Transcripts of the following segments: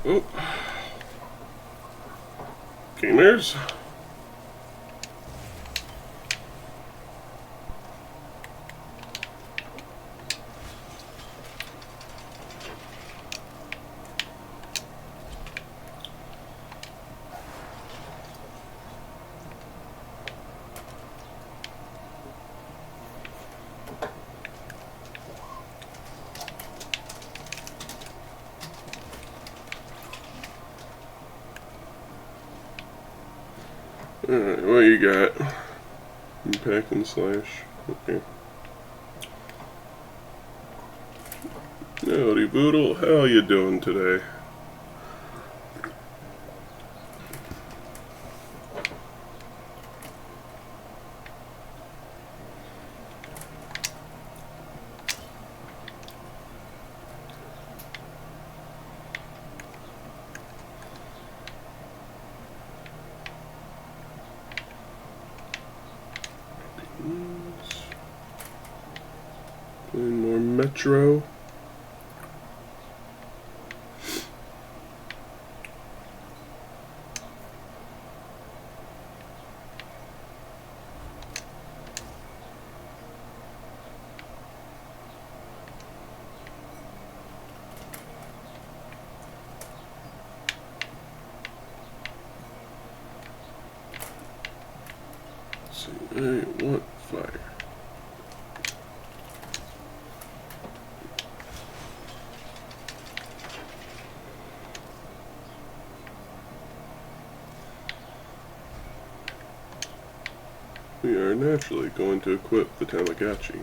Oh. Gamers. Alright, what you got? Impact and slash. Okay. Howdy Boodle, how you doing today? Playing more Metro. Let's see, I want fire. We are naturally going to equip the Tamagotchi.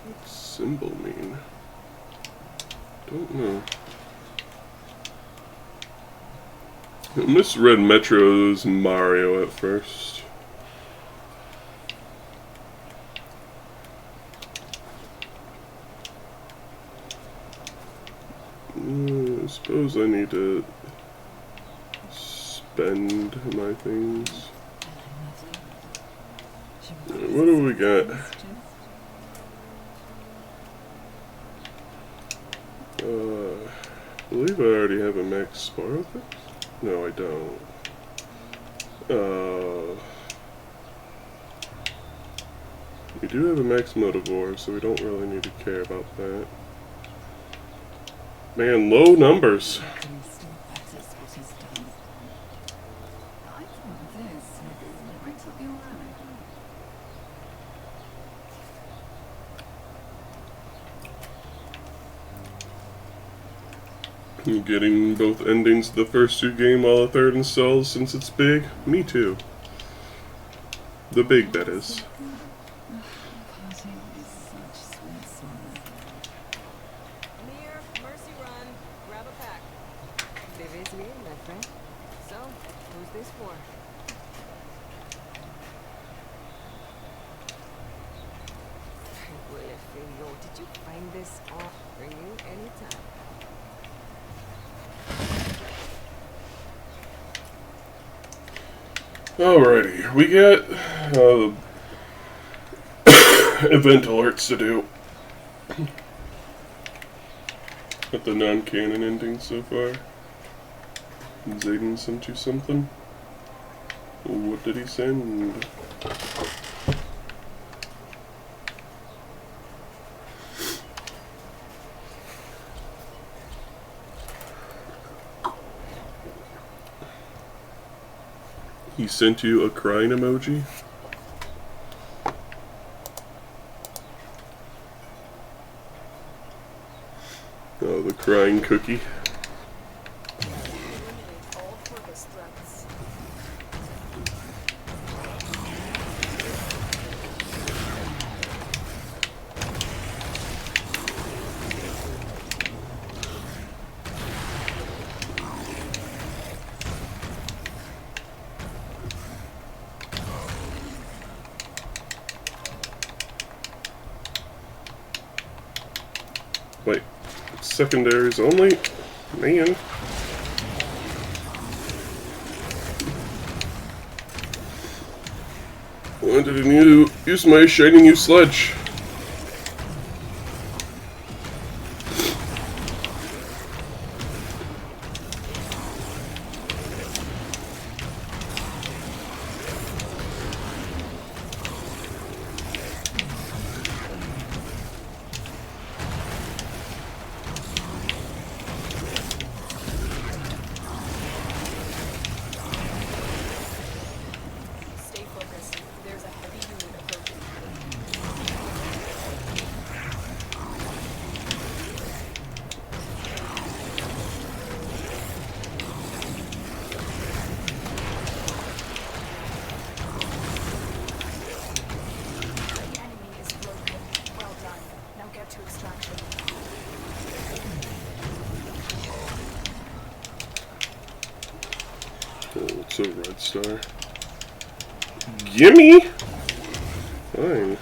What's symbol mean? Don't know. I misread Metro's Mario at first. I suppose I need to spend my things. What do we got? I believe I already have a max Sparrow thing? No, I don't. We do have a max Motivore, so we don't really need to care about that. Man, low numbers. You getting both endings to the first two games while the third installs since it's big? Me too. The big, that is. Did you find this off for you anytime? Alrighty, we got event alerts to do. Got the non-canon ending so far. Zayden sent you something? What did he send? He sent you a crying emoji? Oh, the Crying cookie. Eliminate all purpose threats. Wait, secondaries only? Man. Why didn't you use my shiny new sledge? Stay focused. There's a heavy unit approaching. The enemy is broken. Well done. Now get to extraction. Oh, it's a red star. Gimme! Fine.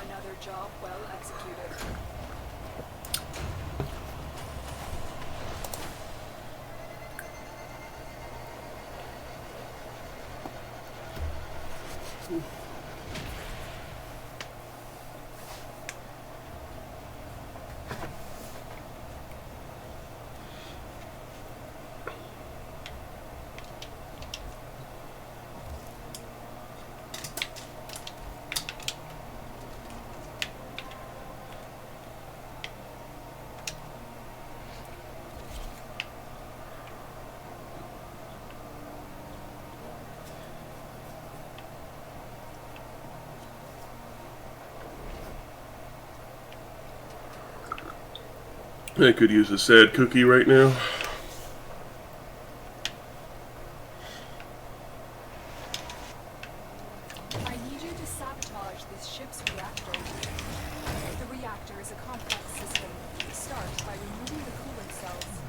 Another job well executed. I could use a sad cookie right now. I need you to sabotage this ship's reactor. The reactor is a complex system. Start by removing the coolant cells.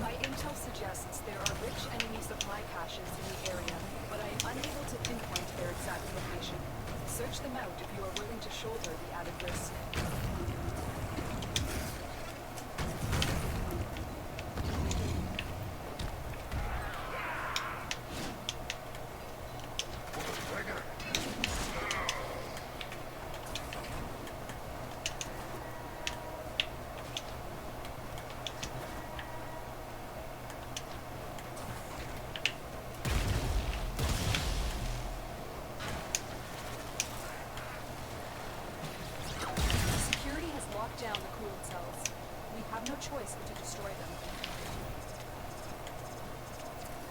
My intel suggests there are rich enemy supply caches in the area, but I am unable to pinpoint their exact location. Search them out if you are willing to shoulder the added risk. Down the coolant cells. We have no choice but to destroy them.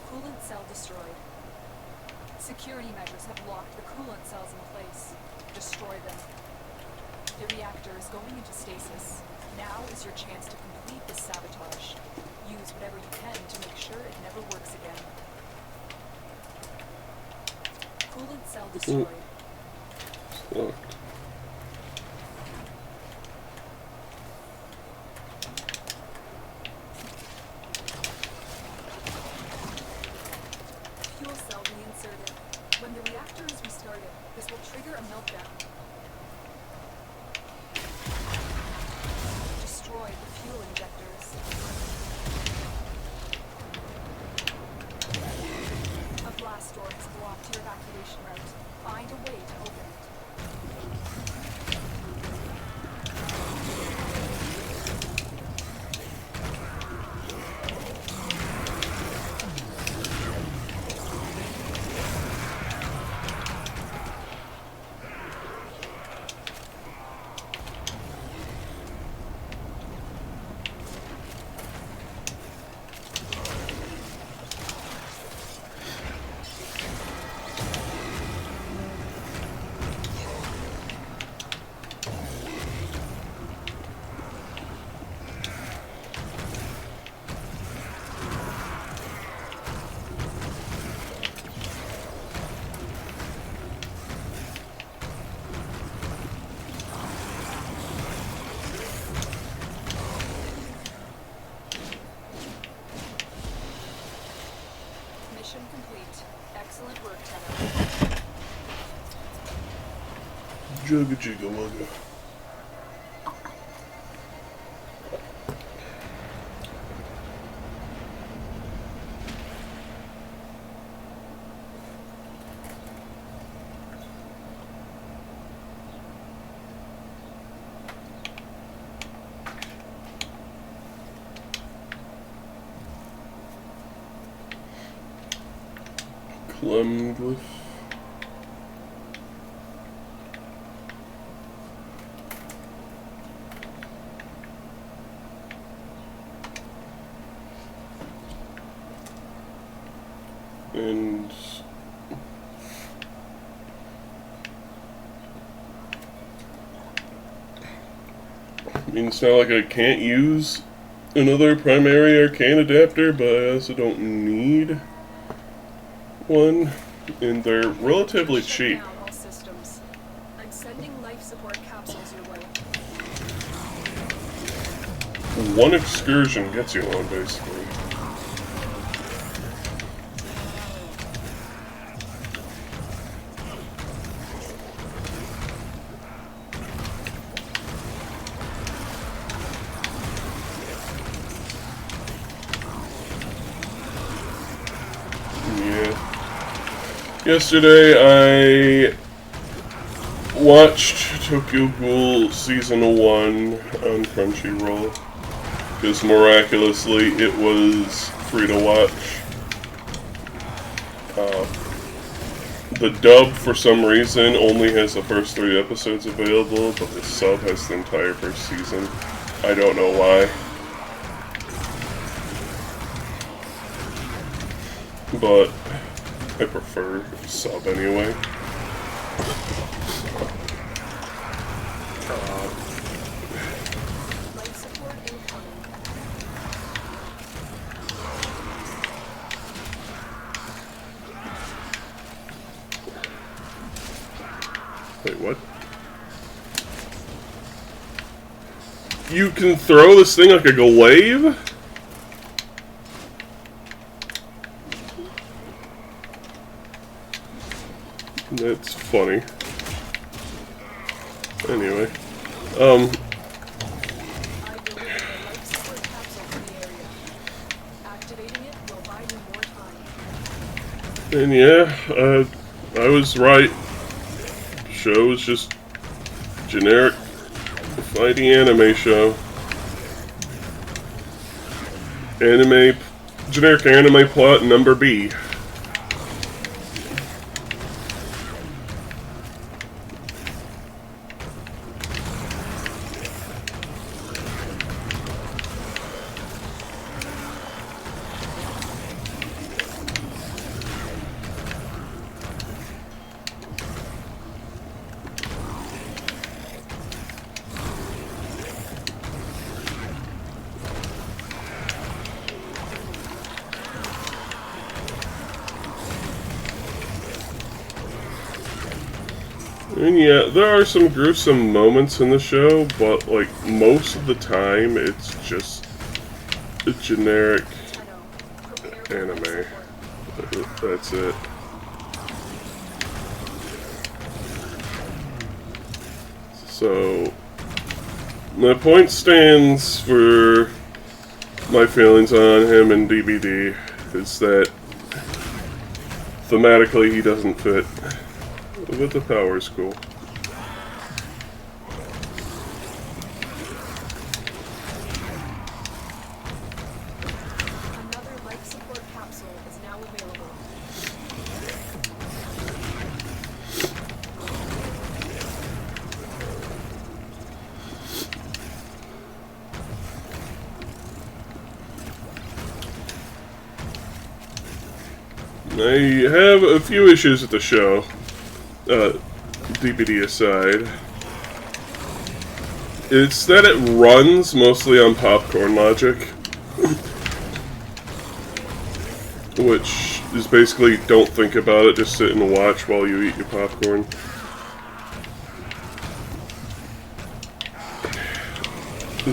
Coolant cell destroyed. Security measures have locked the coolant cells in place. Destroy them. The reactor is going into stasis. Now is your chance to complete this sabotage. Use whatever you can to make sure it never works again. Coolant cell destroyed. It's locked. Fuel cell reinserted. When the reactor is restarted, Jugga jigga wugga. Clemglyph. And I mean, it's not like I can't use another primary arcane adapter, but I also don't need one, and they're relatively cheap. Shut down all systems. I'm sending life support capsules your way. One excursion gets you one, basically. Yesterday, I watched Tokyo Ghoul Season 1 on Crunchyroll, because miraculously it was free to watch. The dub, for some reason, only has the first 3 episodes available, but the sub has the entire first season. I don't know why. But I prefer sub anyway. Life support incoming. Wait, what? You can throw this thing like a glaive? That's funny. Anyway, I delivered a life support capsule to the area. Activating it will buy you more time. and yeah, I was right. The show was just generic fighting anime show. Generic anime plot number B. And yeah, there are some gruesome moments in the show, but like most of the time it's just a generic anime. That's it. So my point stands for my feelings on him and DBD is that thematically he doesn't fit. But the power's cool. Another life support capsule is now available. I have a few issues with the show. DBD aside, it's that it runs mostly on popcorn logic, which is basically don't think about it, just sit and watch while you eat your popcorn.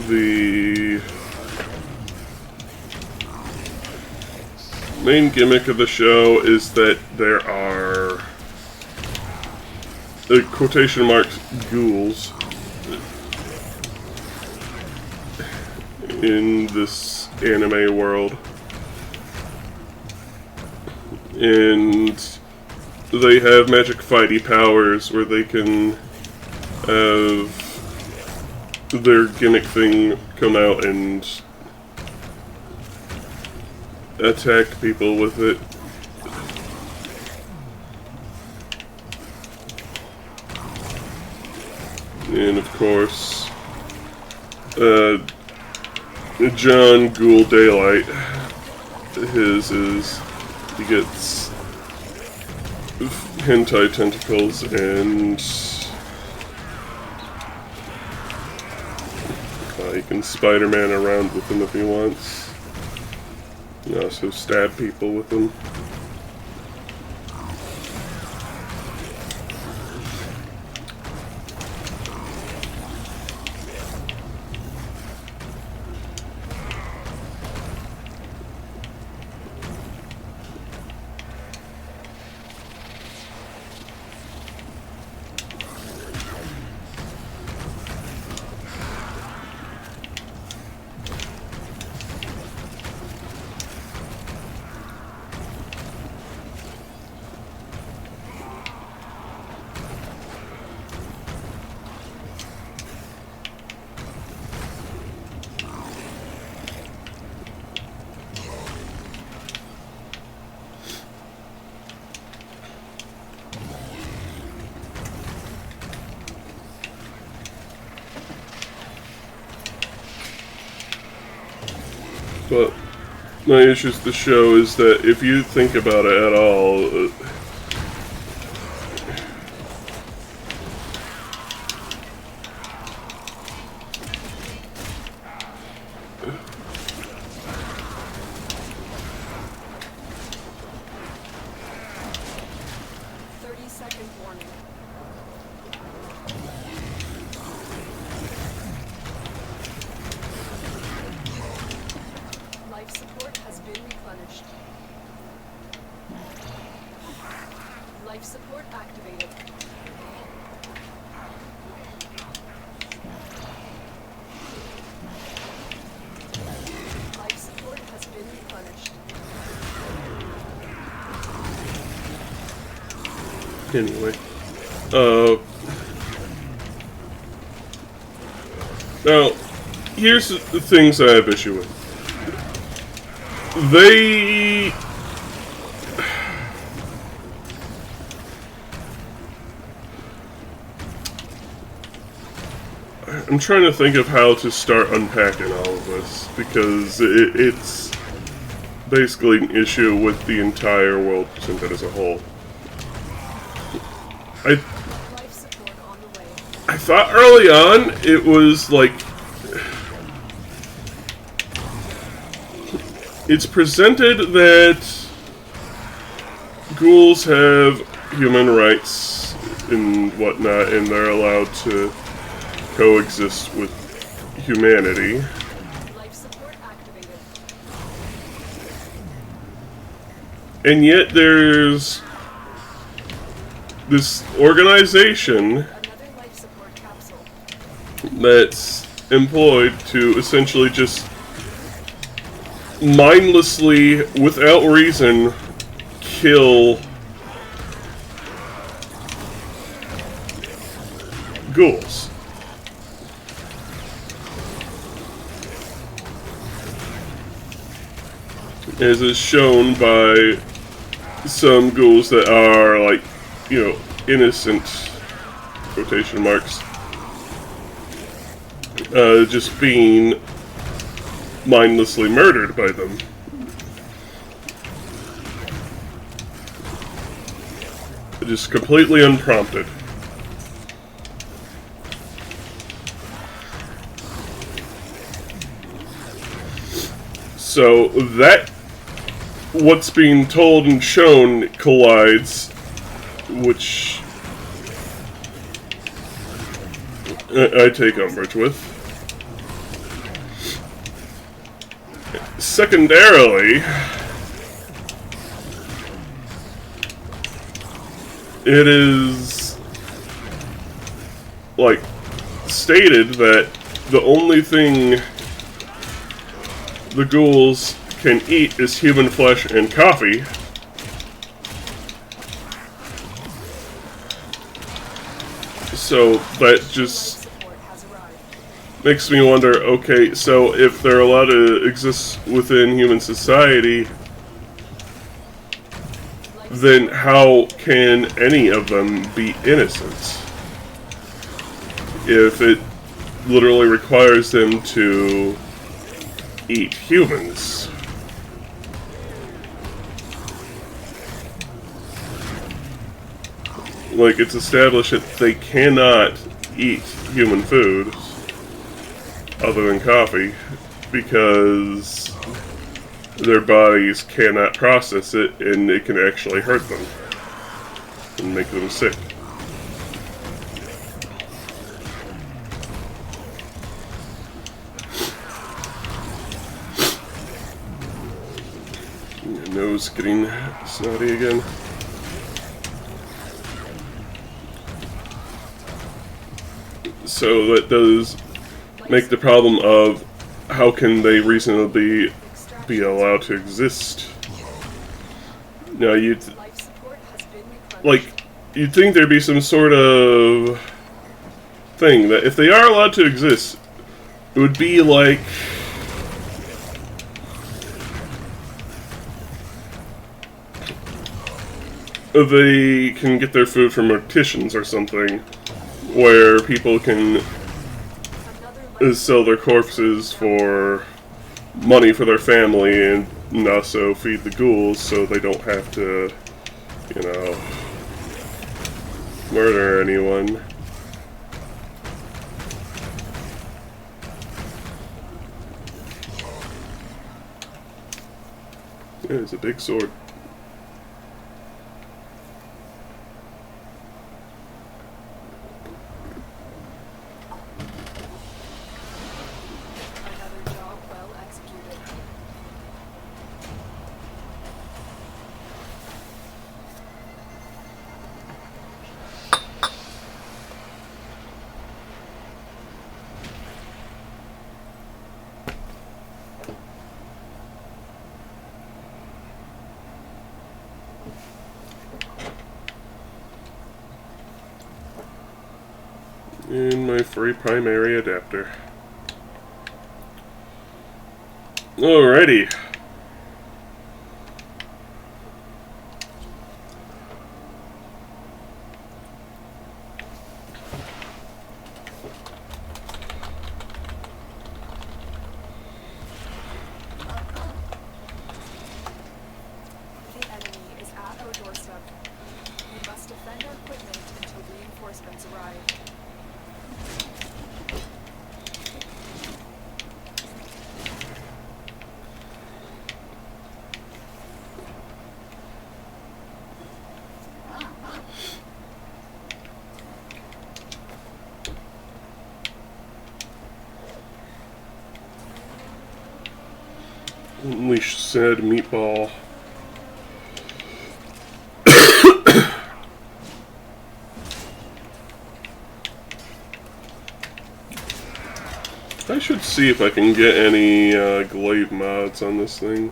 The main gimmick of the show is that there are quotation marks, ghouls in this anime world. And they have magic fighty powers where they can have their gimmick thing come out and attack people with it. And of course, John Ghoul Daylight, his is, he gets hentai tentacles and he can Spider-Man around with them if he wants. He can also stab people with them. But my issue with the show is that if you think about it at all, 30-second warning. Life support has been replenished. Life support activated. Life support has been replenished. anyway. Now, here's the things I have issue with. I'm trying to think of how to start unpacking all of this, because it's basically an issue with the entire world presented as a whole. I thought early on it was like, it's presented that ghouls have human rights and whatnot, and they're allowed to coexist with humanity. Life support activated. And yet there's this organization Another life support capsule. that's employed to essentially just mindlessly, without reason, kill ghouls. As is shown by some ghouls that are, like, you know, innocent, quotation marks, just being mindlessly murdered by them. Just completely unprompted. So that, what's being told and shown collides, which I take umbrage with. Secondarily, it is like, stated that the only thing the ghouls can eat is human flesh and coffee. So that just makes me wonder, okay, so if they're allowed to exist within human society, then how can any of them be innocent? If it literally requires them to eat humans. Like, it's established that they cannot eat human food other than coffee because their bodies cannot process it and it can actually hurt them and make them sick. Your nose getting snotty again. So that does make the problem of how can they reasonably be allowed to exist. Now you'd think there'd be some sort of thing that if they are allowed to exist, it would be like they can get their food from morticians or something, where people can sell their corpses for money for their family and also feed the ghouls so they don't have to, you know, murder anyone. Yeah, it's a big sword. And my free primary adapter. Alrighty. The enemy is at our doorstep. We must defend our equipment until reinforcements arrive. Unleash said meatball. I should see if I can get any glaive mods on this thing.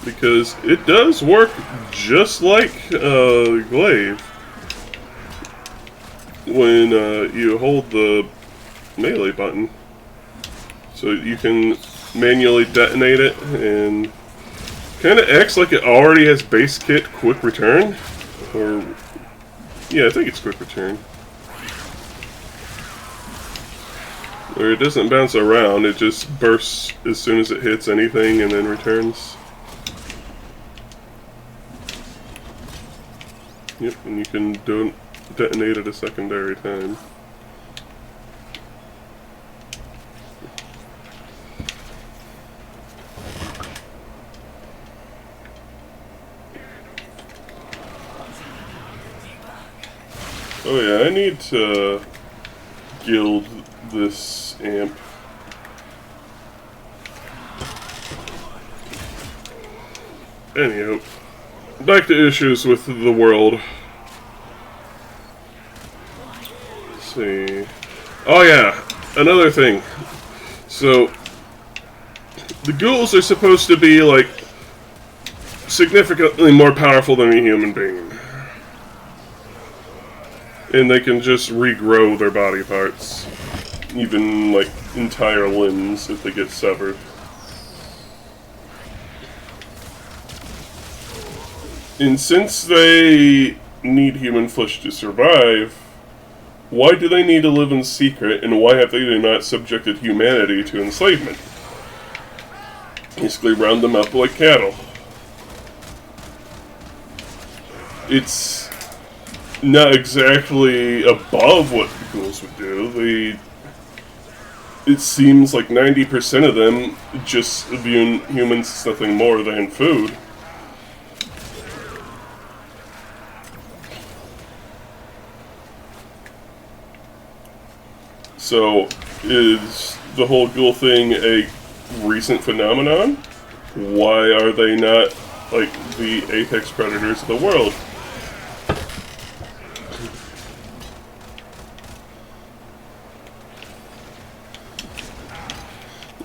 Because it does work just like glaive when you hold the melee button. So you can manually detonate it and kind of acts like it already has base kit quick return. Or, yeah, I think it's quick return. Where it doesn't bounce around, it just bursts as soon as it hits anything and then returns. Yep, and you can detonate it a secondary time. Oh yeah, I need to guild this amp. Anyhow. back to issues with the world. Let's see. Oh yeah, another thing. So, the ghouls are supposed to be, like, significantly more powerful than a human being. And they can just regrow their body parts. Even, like, entire limbs if they get severed. And since they need human flesh to survive, why do they need to live in secret, and why have they not subjected humanity to enslavement? Basically round them up like cattle. It's not exactly above what the ghouls would do. It seems like 90% of them just view humans as nothing more than food. So, is the whole ghoul thing a recent phenomenon? Why are they not, like, the apex predators of the world?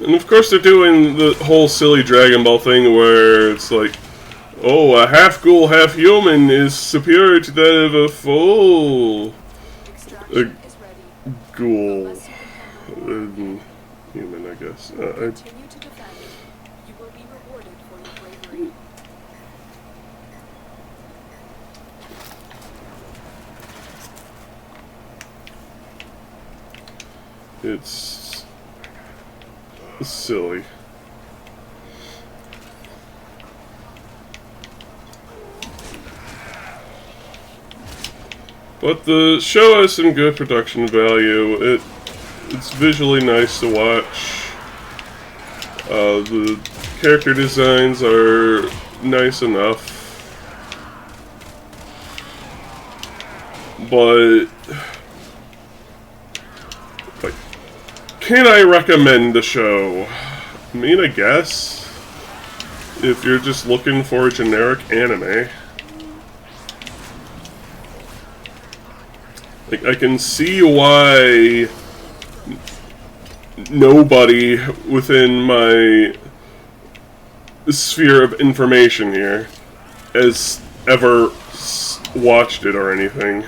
And of course they're doing the whole silly Dragon Ball thing where it's like, oh, a half ghoul, half human is superior to that of a full ghoul. Human, I guess. Continue to defend. You will be rewarded for your bravery. It's silly. But the show has some good production value. It's visually nice to watch. The character designs are nice enough. But, like, can I recommend the show? I mean, I guess. If you're just looking for a generic anime. Like, I can see why nobody within my sphere of information here has ever watched it or anything.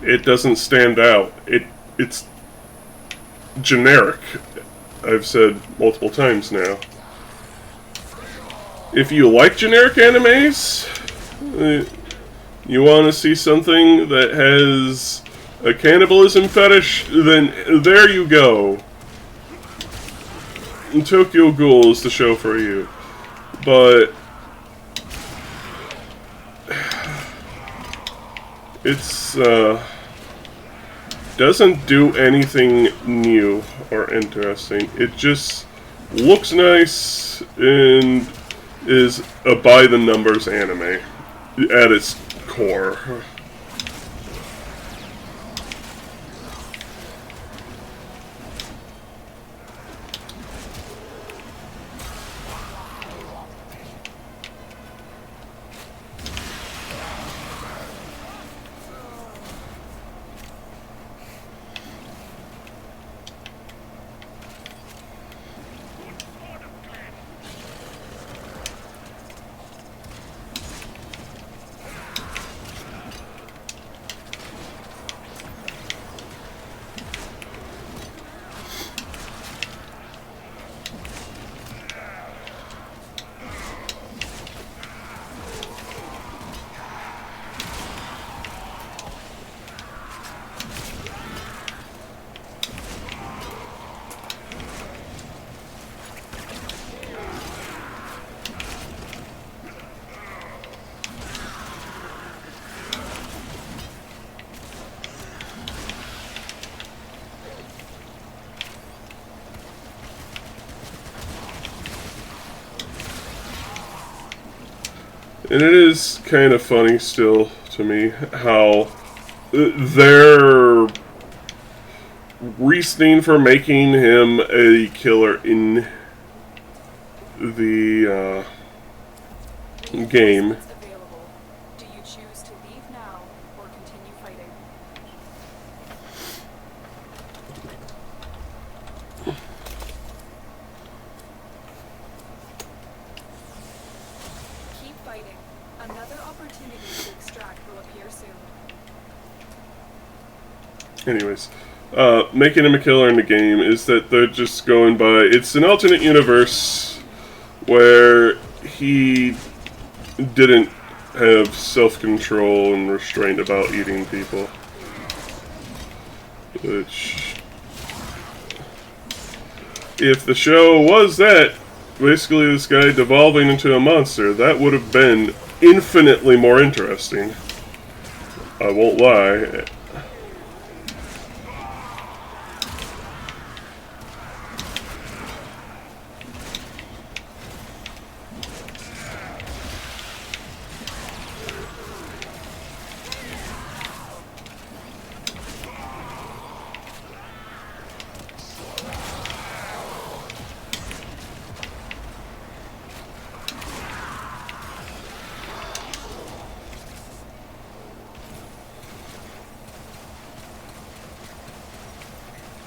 It doesn't stand out. It's generic. I've said multiple times now. If you like generic animes, you want to see something that has a cannibalism fetish, then there you go. Tokyo Ghoul is the show for you. But it's doesn't do anything new or interesting. It just looks nice and is a by the numbers anime at its core. And it is kind of funny still to me how their reasoning for making him a killer in the game. Available. Do you choose to leave now or continue fighting? Keep fighting. Another opportunity to extract will appear soon. Anyways, making him a killer in the game is that they're just going by... It's an alternate universe where he didn't have self-control and restraint about eating people. Which... If the show was that, basically this guy devolving into a monster, that would have been infinitely more interesting. I won't lie.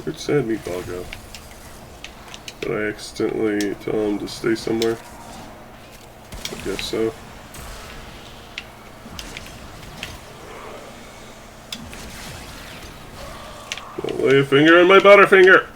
Where'd Sad Meatball go? Did I accidentally tell him to stay somewhere? I guess so. Don't lay a finger on my Butterfinger!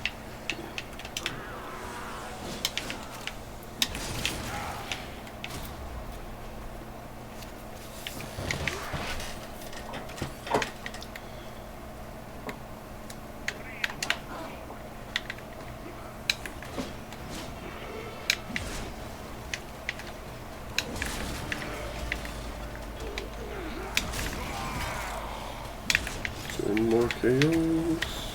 More KOs.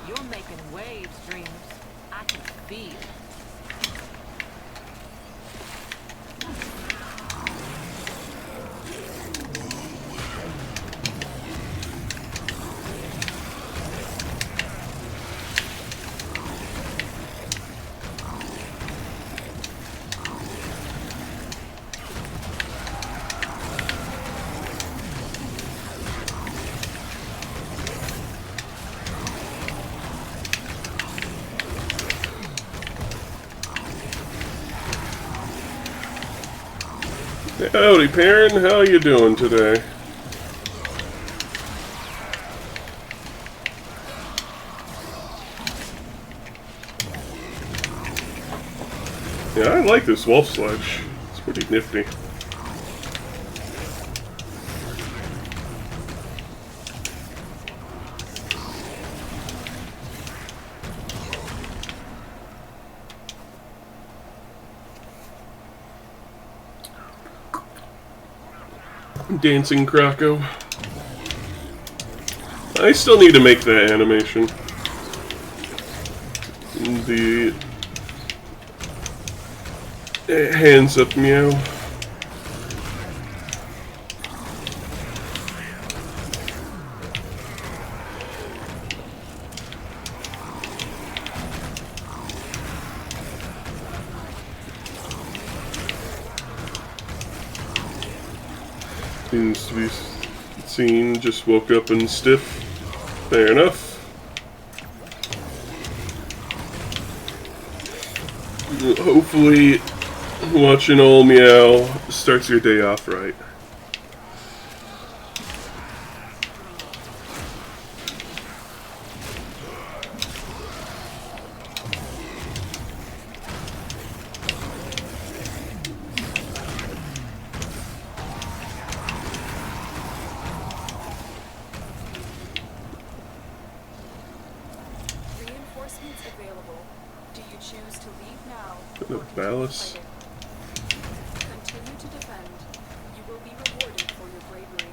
You're making waves, dreamers. I can feel. Howdy, Perrin. How you doing today? Yeah, I like this wolf sledge. It's pretty nifty. Dancing Croco. I still need to make that animation. The hands up meow. Seems to be seen, just woke up and stiff. Fair enough. Hopefully, watching old Meow starts your day off right. Reinforcements available. Do you choose to leave now Bit or of continue ballast. fighting? Continue to defend. You will be rewarded for your bravery.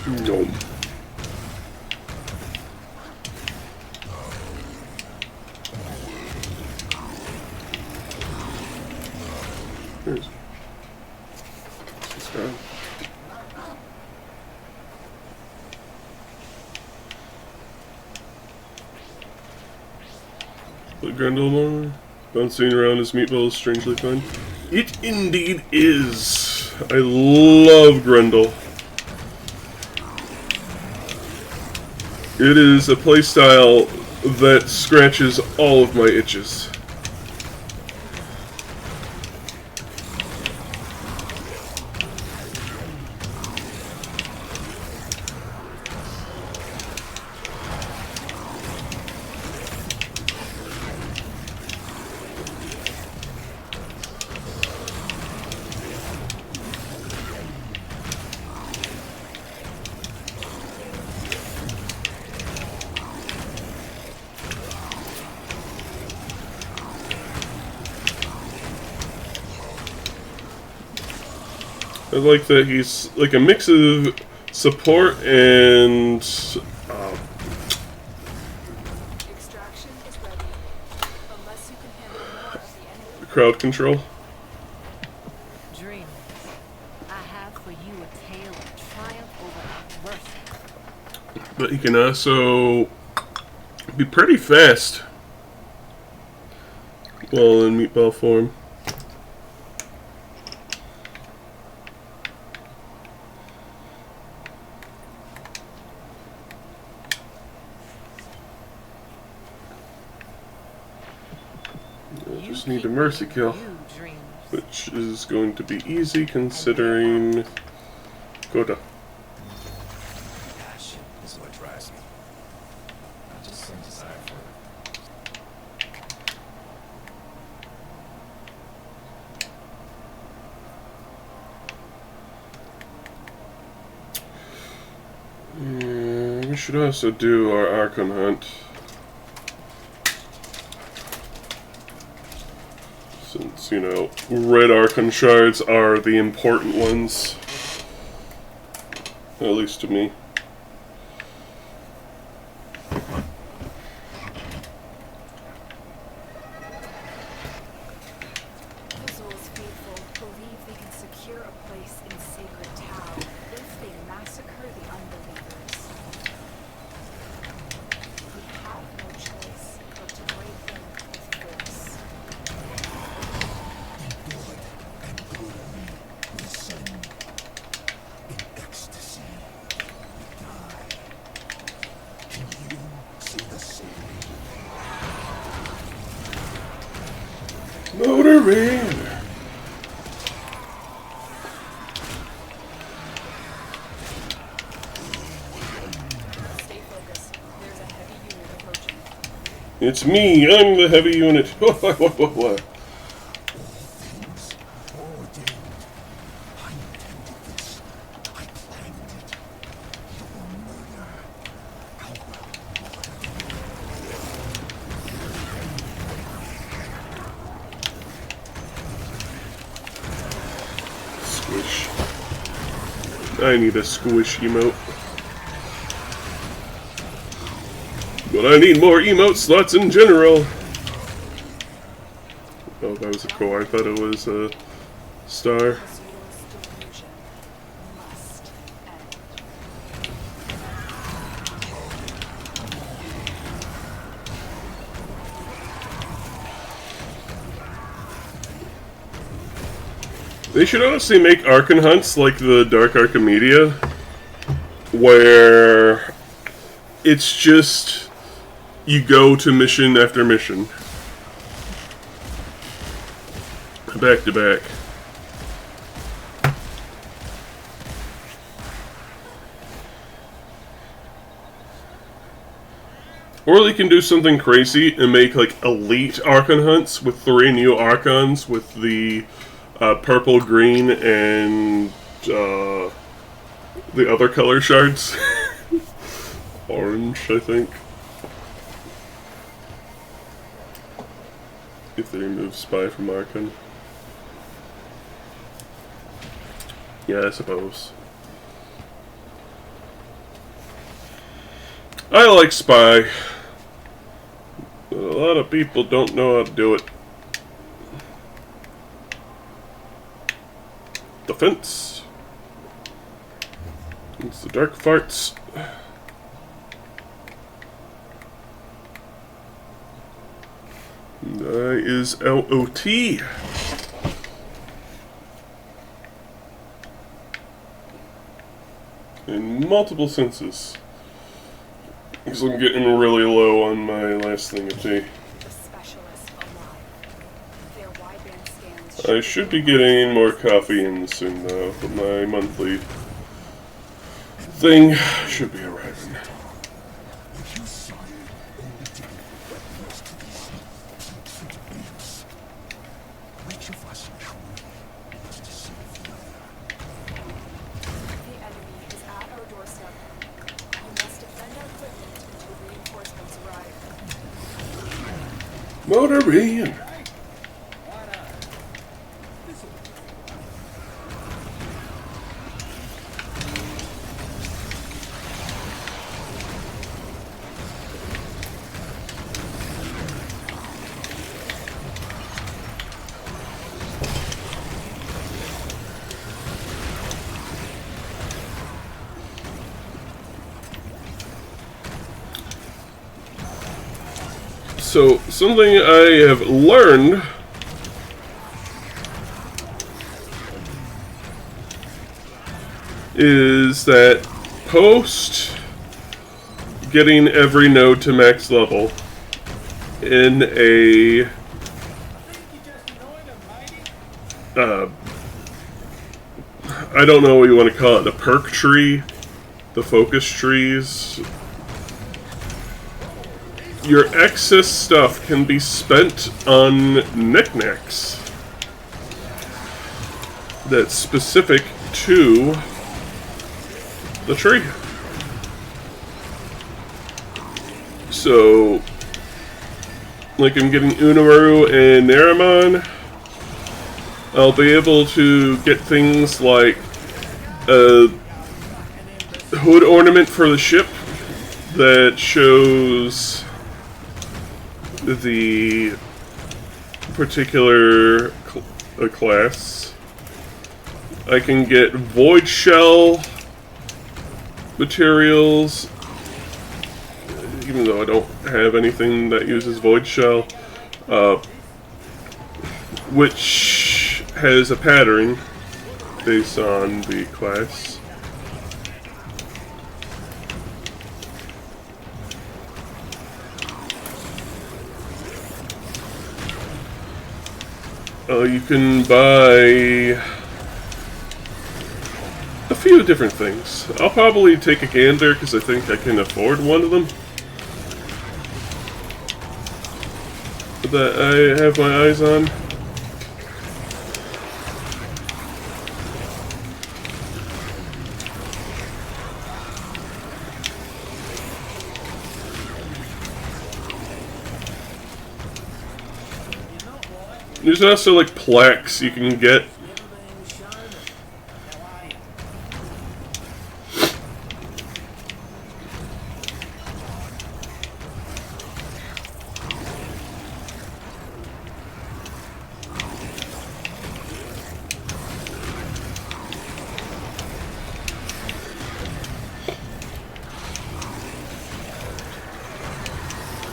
No. There's this guy. The Grendel more. Bouncing around his meatballs strangely fun. It indeed is. I love Grendel. It is a playstyle that scratches all of my itches. I like that he's like a mix of support and Extraction is ready. Unless you can handle more of the enemy. crowd control. Dream. I have for you a tale of triumph over adversity. But he can also be pretty fast while in meatball form. I just need a mercy kill, You dreams. which is going to be easy considering Goda. Passion is what drives me. Not just some desire for it. Yeah, we should also do our Archon hunt. Since, you know, red Archon shards are the important ones. At least to me. Azul's faithful believe they can secure a place in Sacred Tau if they massacre the unbelievers. We have no choice but to break them with force. Motor in! Stay focused. There's a heavy unit approaching. It's me, I'm the heavy unit. What? Squish. I need a squish emote. But I need more emote slots in general. Oh, that was a core. I thought it was a star. Azul's delusion must end. They should honestly make Archon hunts like the Dark Archimedia, where it's just you go to mission after mission, back to back. Or they can do something crazy and make like elite Archon hunts with 3 new Archons with the purple, green, and the other color shards. Orange, I think. If they remove Spy from Archon. Yeah, I suppose. I like Spy. But a lot of people don't know how to do it. Defense. It's the dark farts. That is LOT. In multiple senses. Because I'm getting really low on my last thing of tea. The specialists alive. Their wideband scans I should be getting more coffee in soon though, but my monthly thing should be arriving. The enemy is at our doorstep. We must defend our equipment until reinforcements arrive. Motor in. So, something I have learned is that post getting every node to max level in a I don't know what you want to call it, the perk tree, the focus trees, your excess stuff can be spent on knickknacks that's specific to the tree. So, like I'm getting Unaru and Naramon, I'll be able to get things like a hood ornament for the ship that shows the particular class. I can get void shell materials, even though I don't have anything that uses void shell, which has a pattern based on the class. You can buy a few different things. I'll probably take a gander because I think I can afford one of them that I have my eyes on. There's also like plaques you can get.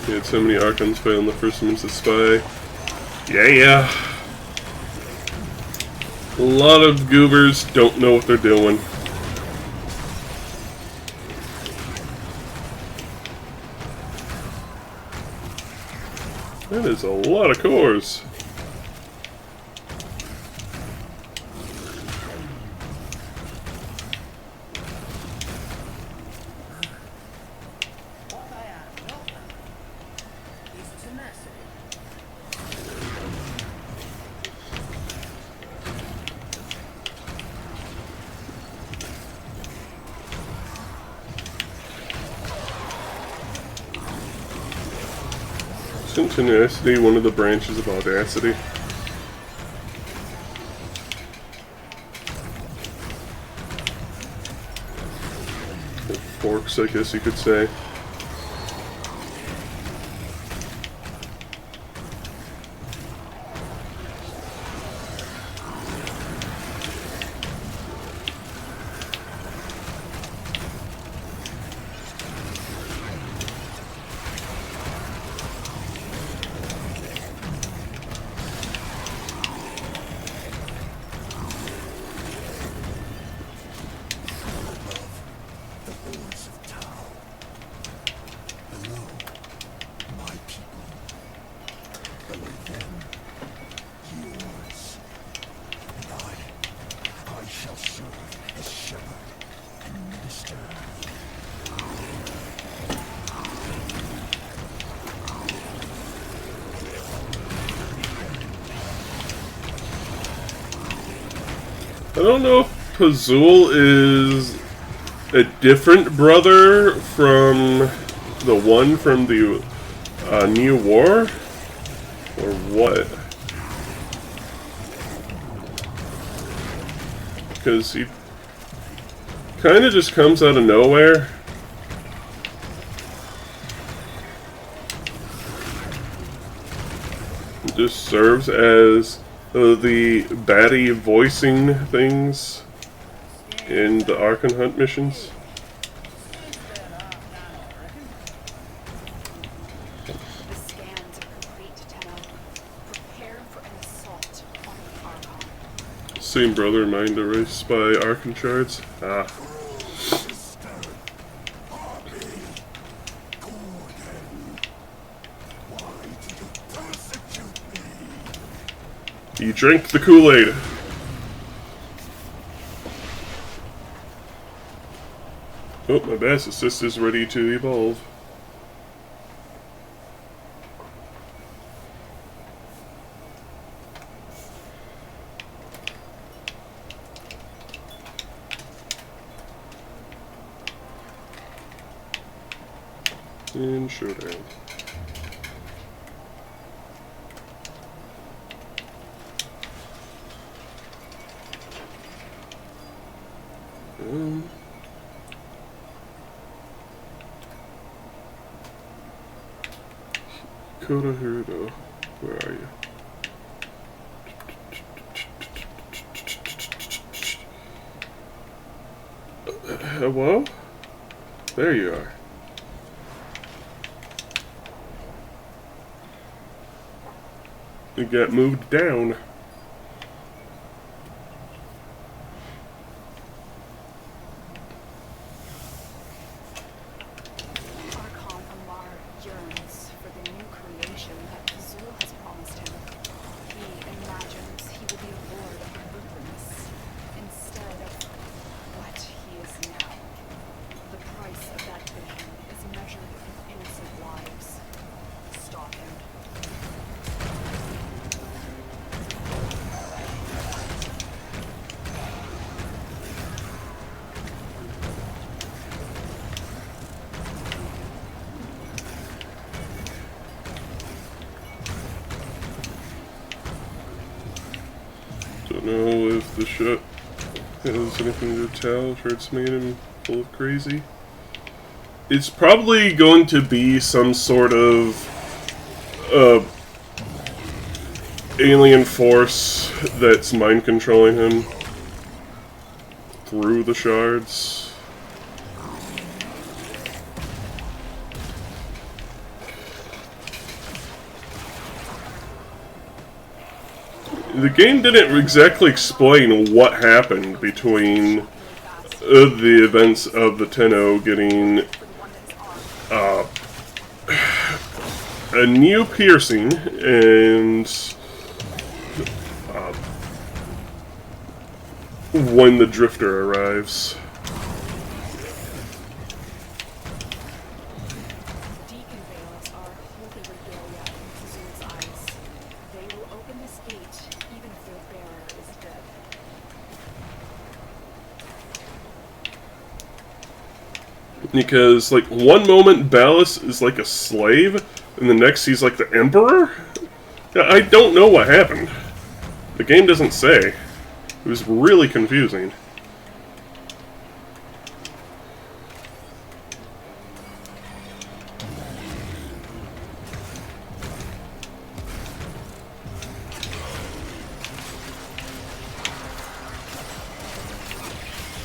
You had so many Archons fail in the first one's a spy. Yeah. A lot of goobers don't know what they're doing. That is a lot of cores. Isn't tenacity one of the branches of audacity? Or forks, I guess you could say. I don't know if Pazul is a different brother from the one from the New War, or what? Because he kind of just comes out of nowhere. It just serves as the baddie voicing things in the Arkham Hunt missions. The scans are complete, Tenno. Prepare for an assault on the Archon. Same brother of mine erased by Arkham shards. Ah. You drank the Kool-Aid. Oh, my Bass Assist is ready to evolve. And showdown. Koda Hirudo, where are you? Hello? There you are. You got moved down. Archon Amar yearns for the new creation that Pazul has promised him. He imagines he will be a lord of the wilderness instead of what he is now. The price of that vision is measured in innocent lives. Stop him. Don't know if the shot has anything to tell, if it's made him full of crazy. It's probably going to be some sort of alien force that's mind controlling him through the shards. The game didn't exactly explain what happened between the events of the Tenno getting a new piercing and when the Drifter arrives. Deacon veils are holy regalia in Pazul's eyes. They will open this gate even if their bearer is dead. Because, like, one moment Ballas is like a slave, and the next he's like the Emperor? I don't know what happened. The game doesn't say. It was really confusing.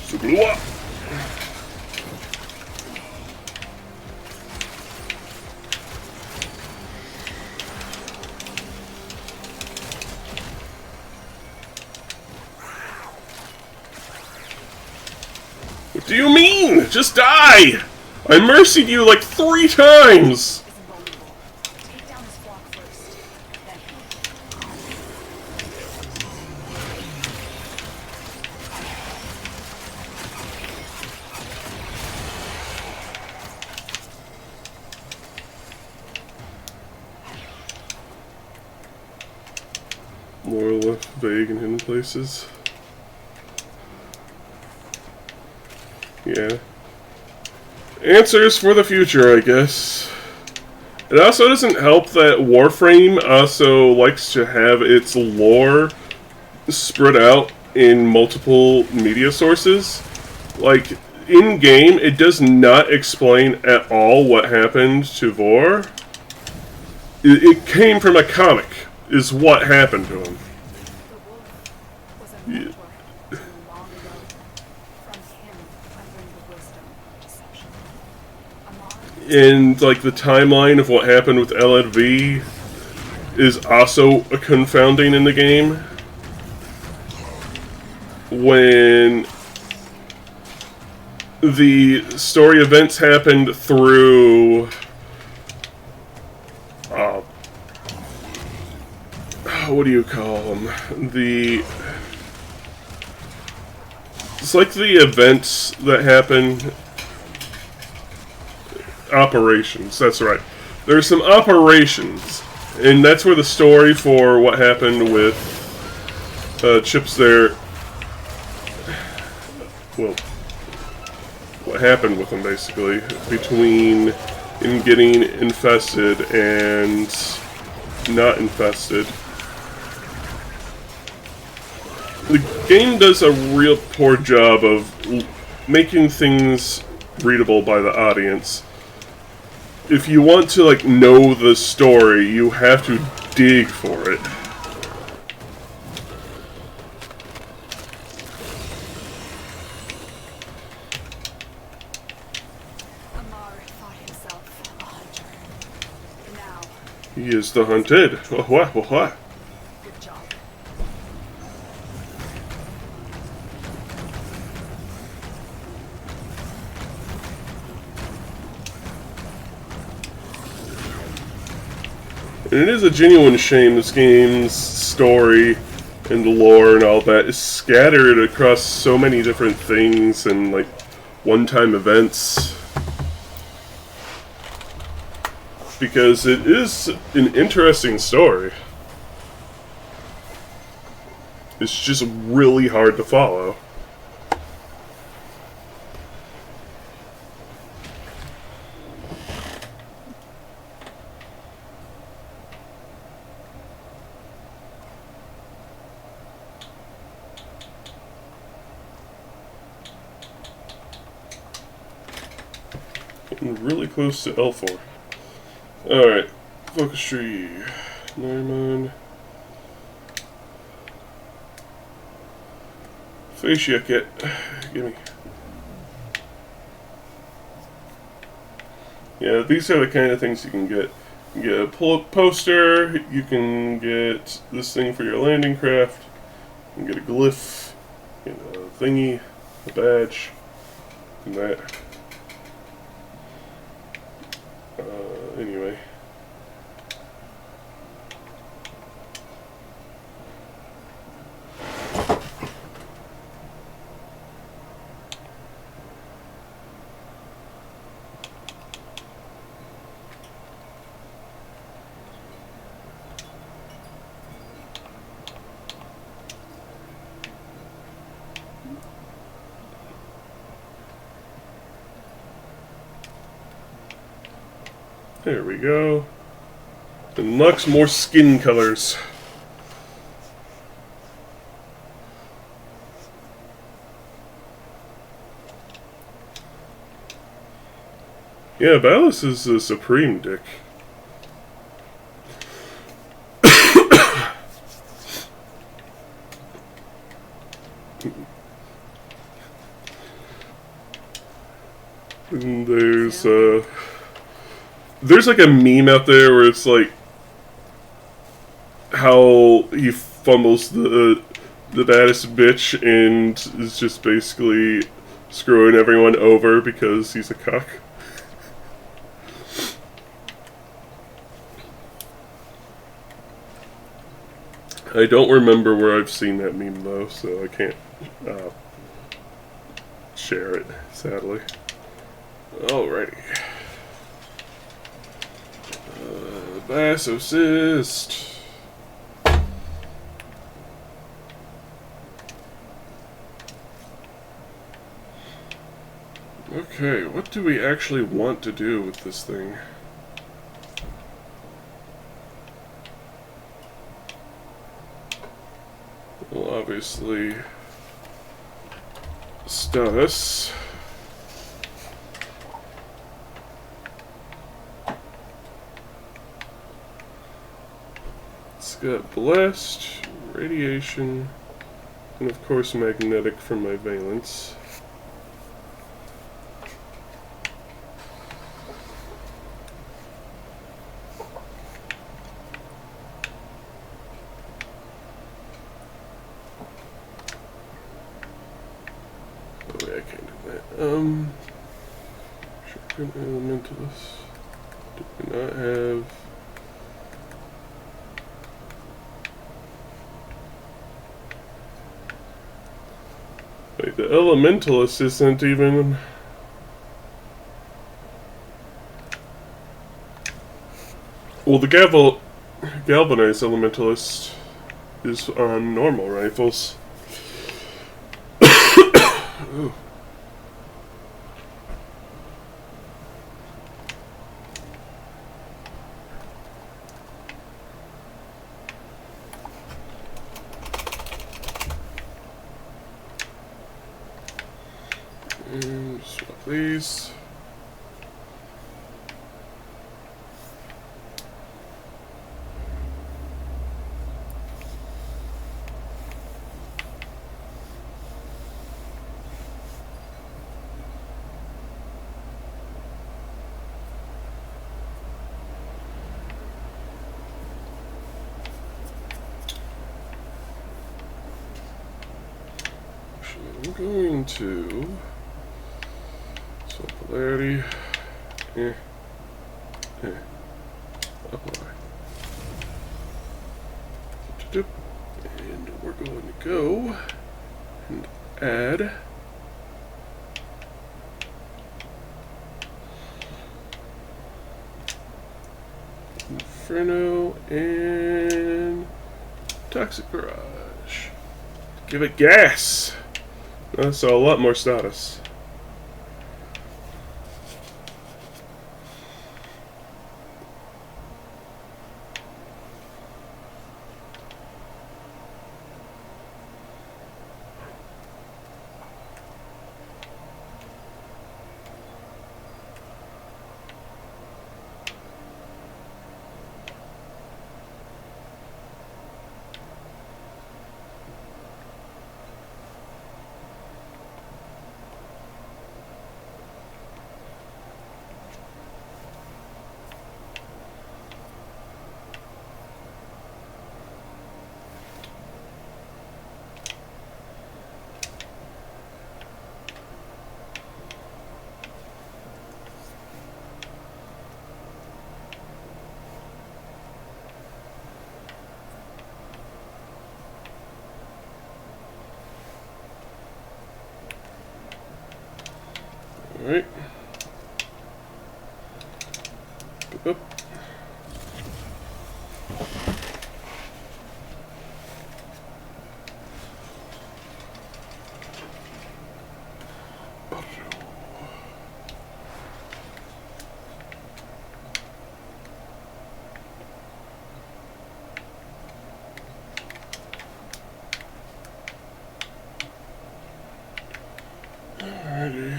Sublua! What do you mean? Just die! I mercied you like 3 times! Is vulnerable. Take down his flock first. Then him. More left vague in hidden places. Yeah. Answers for the future, I guess. It also doesn't help that Warframe also likes to have its lore spread out in multiple media sources. Like, in-game, it does not explain at all what happened to Vor. It came from a comic, is what happened to him. The wolf was a mentor to me long ago. From him, I learned the wisdom of deception. Amar And, like, the timeline of what happened with LNV is also a confounding in the game. When the story events happened through what do you call them? It's like the events that happen. Operations, that's right. There's some operations, and that's where the story for what happened with Chips there. Well, what happened with him basically between him getting infested and not infested. The game does a real poor job of making things readable by the audience. If you want to, like, know the story, you have to dig for it. Amar thought himself a hunter. Now, He is the hunted. What? good job. And it is a genuine shame this game's story and the lore and all that is scattered across so many different things and, like, one-time events. Because it is an interesting story. It's just really hard to follow. Getting really close to L4. Alright. Focus tree. Neumann. Fascia kit. Gimme. Yeah, these are the kind of things you can get. You can get a pull-up poster, you can get this thing for your landing craft, you can get a glyph, you know, a thingy, a badge, and that. Anyway. There we go. Unlocks more skin colors. Yeah, Ballas is a supreme dick. And there's like a meme out there where it's like how he fumbles the baddest bitch and is just basically screwing everyone over because he's a cuck. I don't remember where I've seen that meme though, so I can't share it, sadly. Alrighty. Bass assist. Okay, what do we actually want to do with this thing? Well, obviously, status. It's got blast, radiation, and of course magnetic from my valence. Oh yeah, I can't do that. Shotgun elementalist. Do we not have... Wait, the elementalist isn't even... Well, the galvanized elementalist is on normal rifles. Ooh. And swap these. I'm going to swap polarity. Apply. And we're going to go and add Inferno and Toxic Barrage. Give it gas! So a lot more status. Alright. Boop, boop. Alrighty,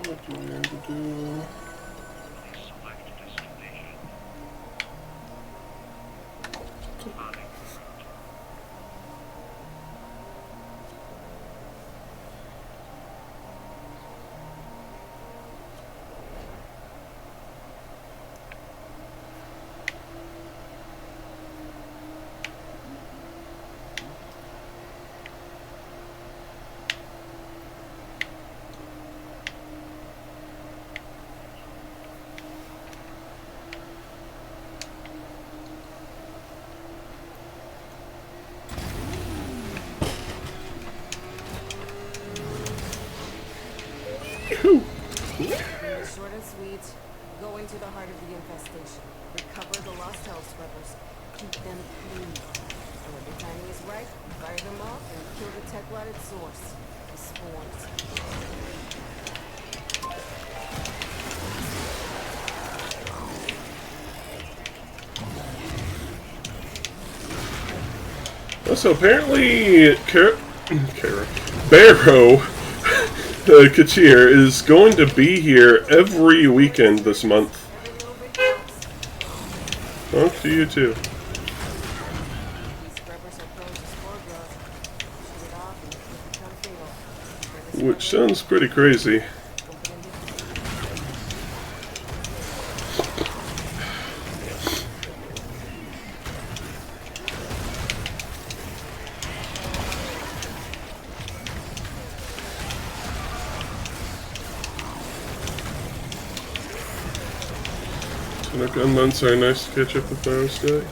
what do we have to do? Short and sweet. Go into the heart of the infestation. Recover the lost health scrubbers. Keep them clean. And when the timing is right, fire them off and kill the tech rot at source. The spores. So apparently, Barrow Katir is going to be here every weekend this month. Every little bit counts. Oh, to you too. These scrubbers are prone to spore growth. Shoot it off and it can become fatal. Which sounds pretty crazy. The gunmonths are nice to catch up with Barrow stack.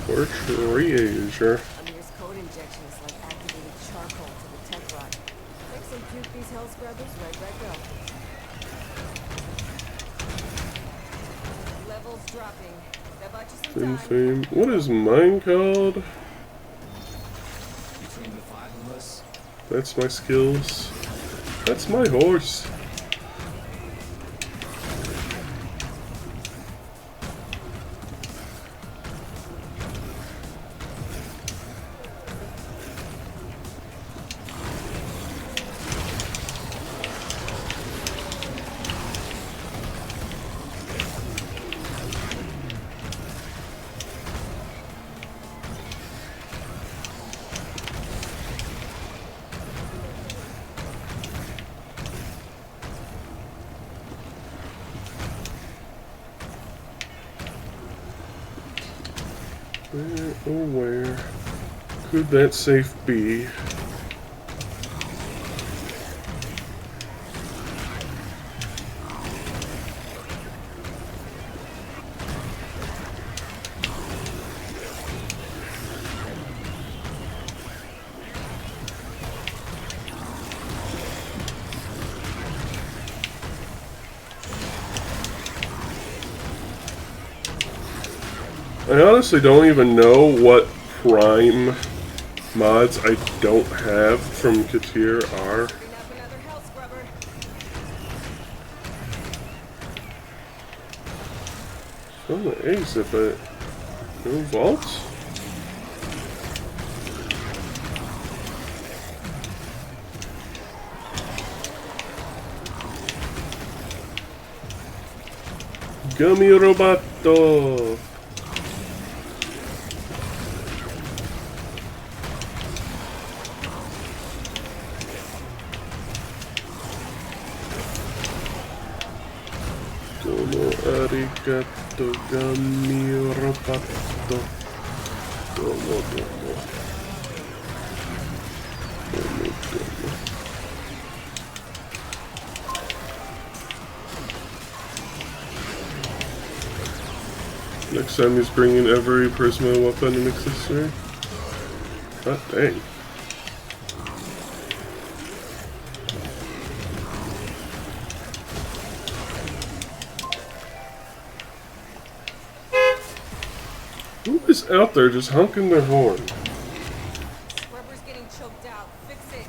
For treasure. Amir's code injection is like activated charcoal to the tech rod. Fix and puke these hell scrubbers right back up. Levels dropping. That bought you some Fame, time. fame. What is mine called? Between the five of us, That's my skills. That's my horse. Where, oh where could that safe be? I honestly don't even know what prime mods I don't have from Katir are. Bring up another hell scrubber. On the exit, but no vaults? Gummy Roboto! Domo arigato gummy roboto. Domo. Next time he's bringing every personal weapon and accessory. God dang. Who is out there just honking their horn? Scrubber's getting choked out. Fix it.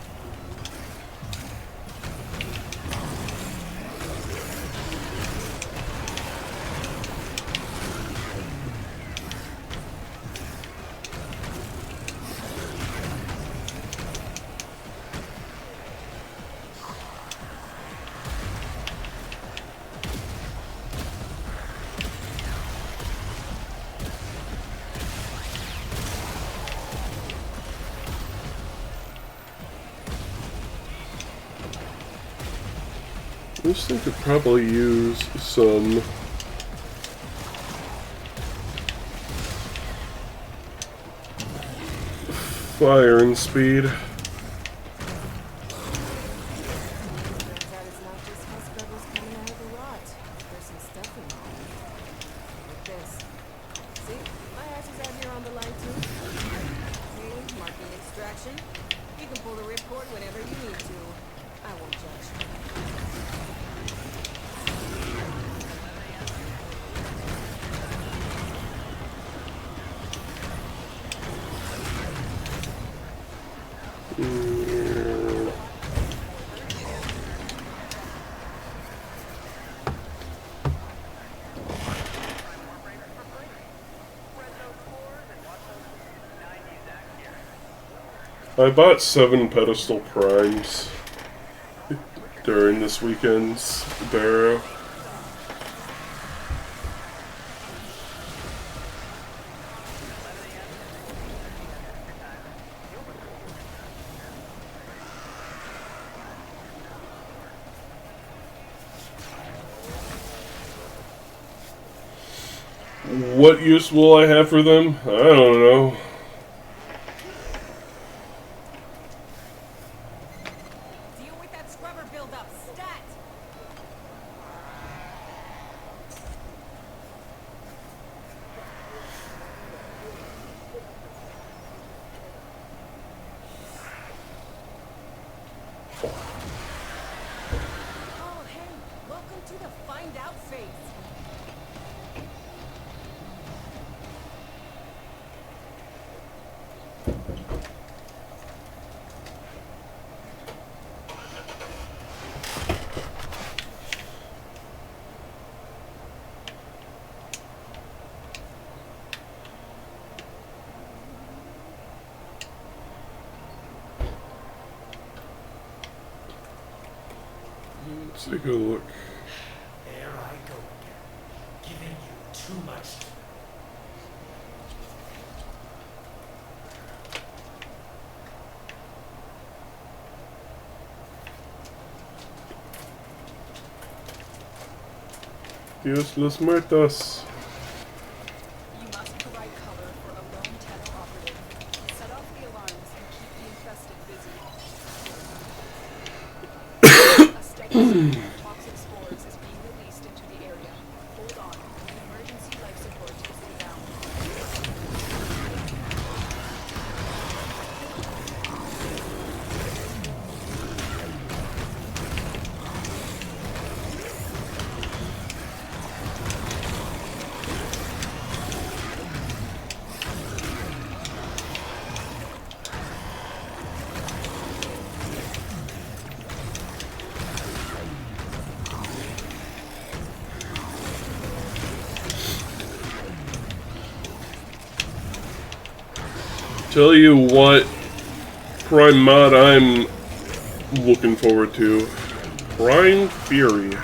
This thing could probably use some fire and speed. Turns out it's not just hell scrubbers coming out of the rot. There's some stuff in there. Like this. See? My ass is out here on the line too. Okay, mark You can pull the ripcord whenever you need to. I won't judge. I bought 7 pedestal primes during this weekend's Barrow. What use will I have for them? I don't know. Deal with that scrubber buildup. Stat! Oh, hey. Welcome to the find out phase. Let's take a look. There I go again, giving you too much. Dios los muertos. You must provide cover for a lone Tenno operative. Set off the alarms and keep the infested busy. A steady stream of toxic spores is being released into the area. Hold on. Emergency life support is inbound. Tell you what prime mod I'm looking forward to. Prime Fury.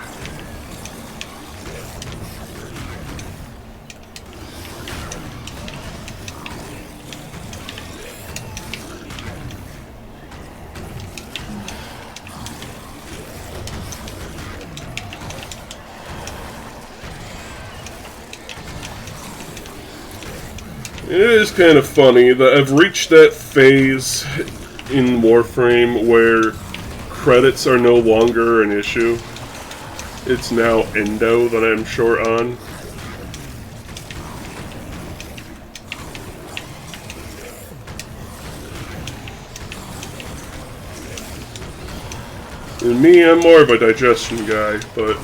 It is kind of funny that I've reached that phase in Warframe where credits are no longer an issue. It's now Endo that I'm short on. And me, I'm more of a digestion guy, but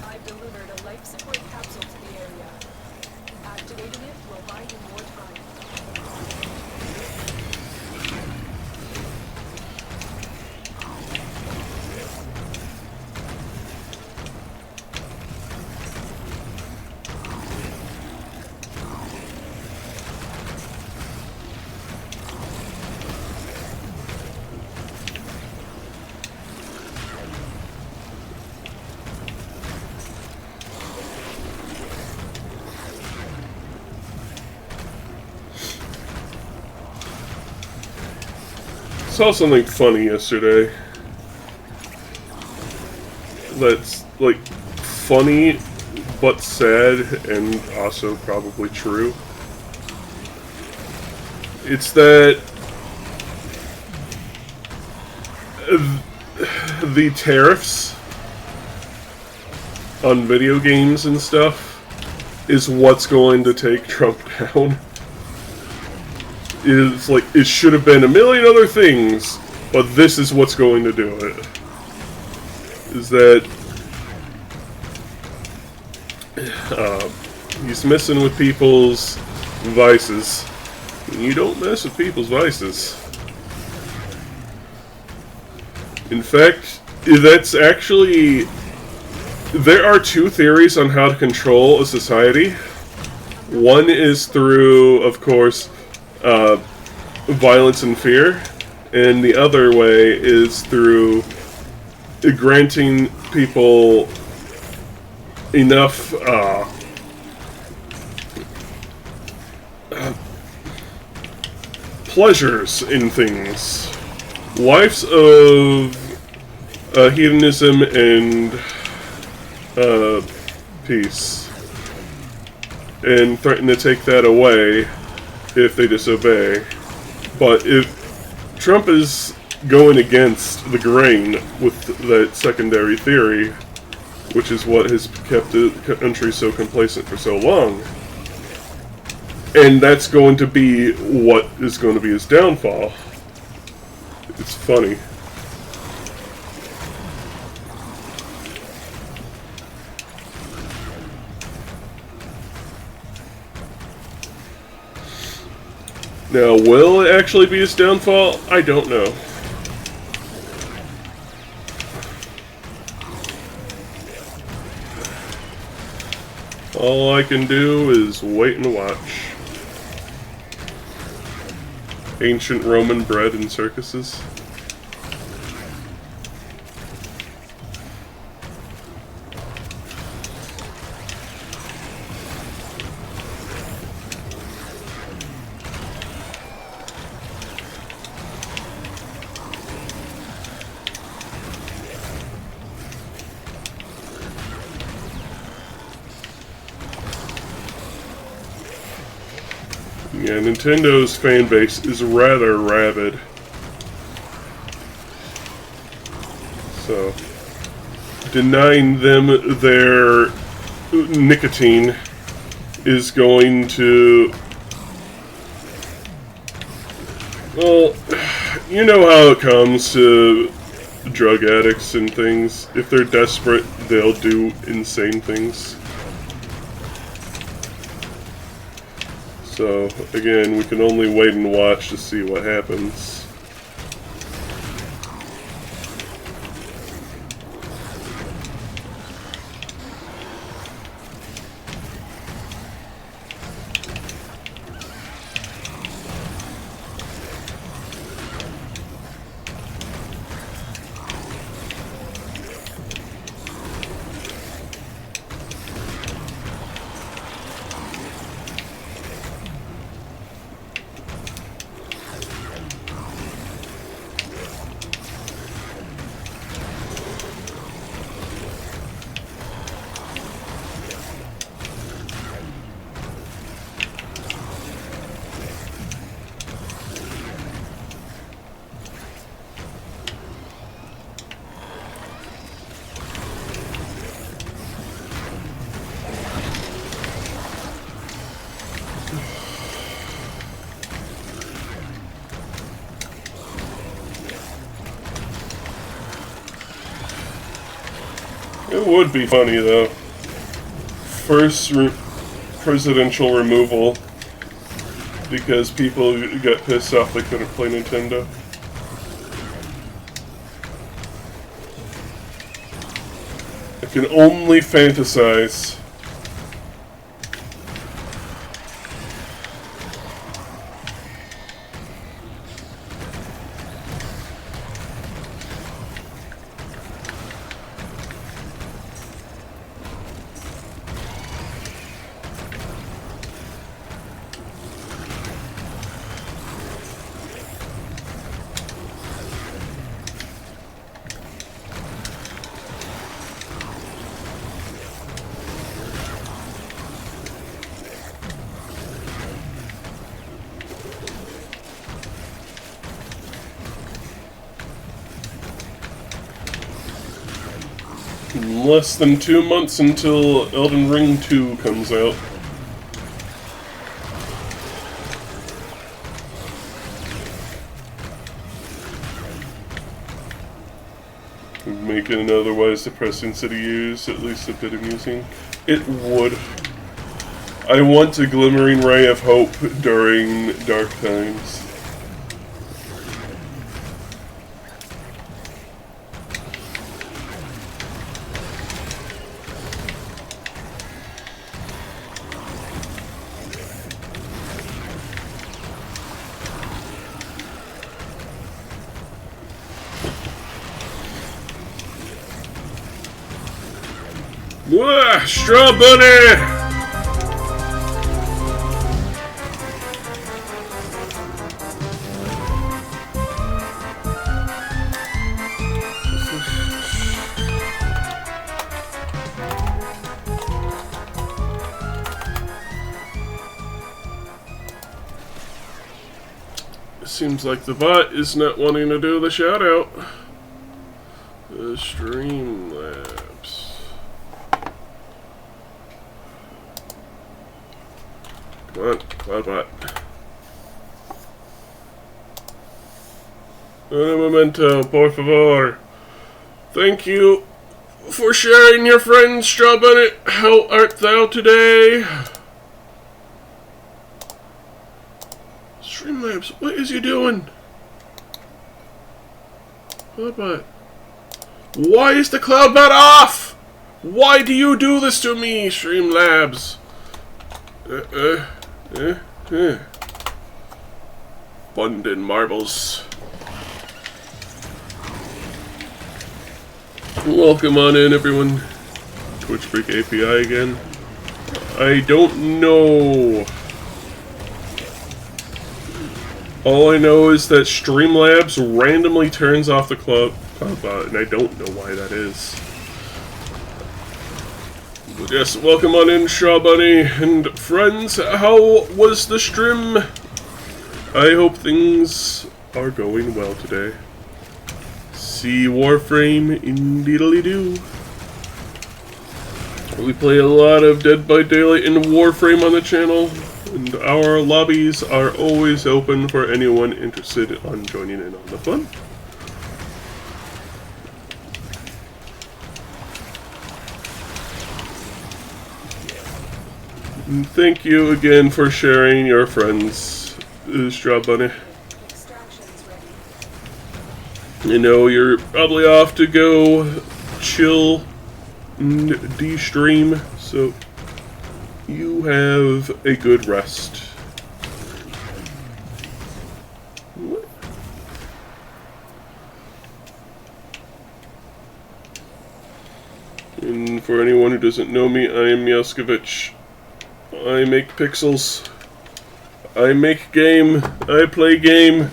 I've delivered a life support capsule to the area. Activating it will buy you more time. saw something funny yesterday. That's like funny but sad and also probably true. It's that the tariffs on video games and stuff is what's going to take Trump down. It's like, it should have been a million other things, but this is what's going to do it. Is that he's messing with people's vices. You don't mess with people's vices. In fact, that's actually... There are two theories on how to control a society. One is through, of course, violence and fear, and the other way is through granting people enough pleasures in things. Lives of hedonism and peace, and threaten to take that away if they disobey. But if Trump is going against the grain with that secondary theory, which is what has kept the country so complacent for so long, and that's going to be what is going to be his downfall. It's funny. Now, will it actually be his downfall? I don't know. All I can do is wait and watch. Ancient Roman bread in circuses. Yeah, Nintendo's fan base is rather rabid. So, denying them their nicotine is going to... Well, you know how it comes to drug addicts and things. If they're desperate, they'll do insane things. So, again, we can only wait and watch to see what happens. It would be funny, though. First presidential removal because people got pissed off they couldn't play Nintendo. I can only fantasize. Less than 2 months until Elden Ring 2 comes out. make an otherwise depressing city years at least a bit amusing. It would. I want a glimmering ray of hope during dark times. Wah! Straw Bunny! Seems like the bot is not wanting to do the shout out. The Streamlabs. Come on, Cloudbot. Un momento, por favor. Thank you for sharing your friends, Strawbunny. How art thou today? Streamlabs, what is you doing? Cloudbot. Why is the Cloudbot off? Why do you do this to me, Streamlabs? Abundant marbles. Welcome on in, everyone. Twitch Freak API again. I don't know. All I know is that Streamlabs randomly turns off the Cloudbot, and I don't know why that is. But yes, welcome on in, Strawbunny and friends. How was the stream? I hope things are going well today. See Warframe indeedly-doo. We play a lot of Dead by Daylight and Warframe on the channel, and our lobbies are always open for anyone interested on joining in on the fun. And thank you again for sharing your friends, Strawbunny. Extraction's ready. I know you're probably off to go chill and de-stream, so you have a good rest. What? And for anyone who doesn't know me, I am Yaskovich. I make pixels. I make game. I play game.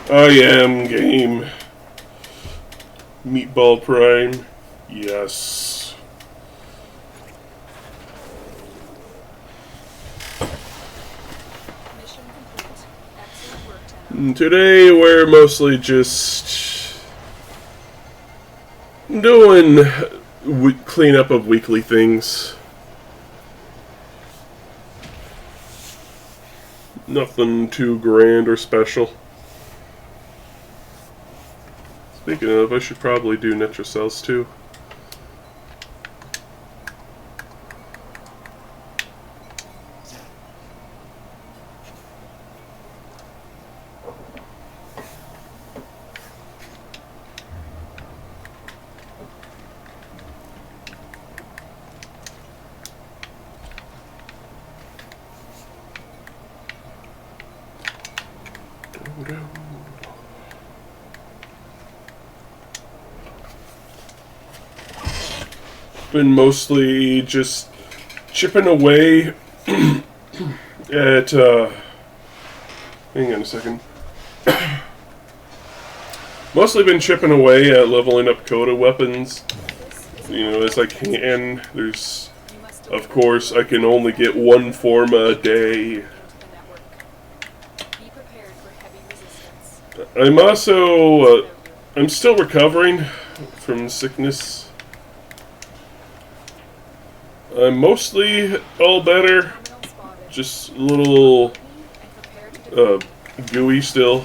I am game. Meatball Prime. Yes. Mission complete. Excellent work, Tenno. And today we're mostly just doing cleanup of weekly things. Nothing too grand or special. Speaking of, I should probably do Nitrocells too. Been mostly just chipping away at, hang on a second. Mostly been chipping away at leveling up Coda weapons. You know, as I can. There's, of course, I can only get one form a day. Into the network. Be prepared for heavy resistance. I'm also, I'm still recovering from sickness. I'm mostly all better, Terminal spotted. just a little And prepare to defend. gooey still,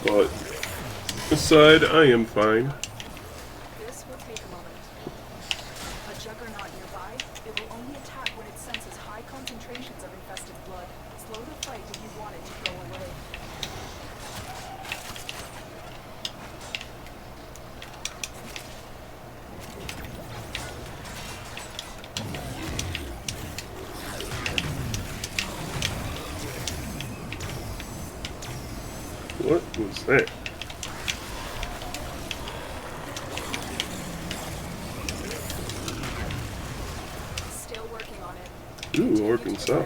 but aside, I am fine. This What was that? Still working on it. Ooh, Arkansas. I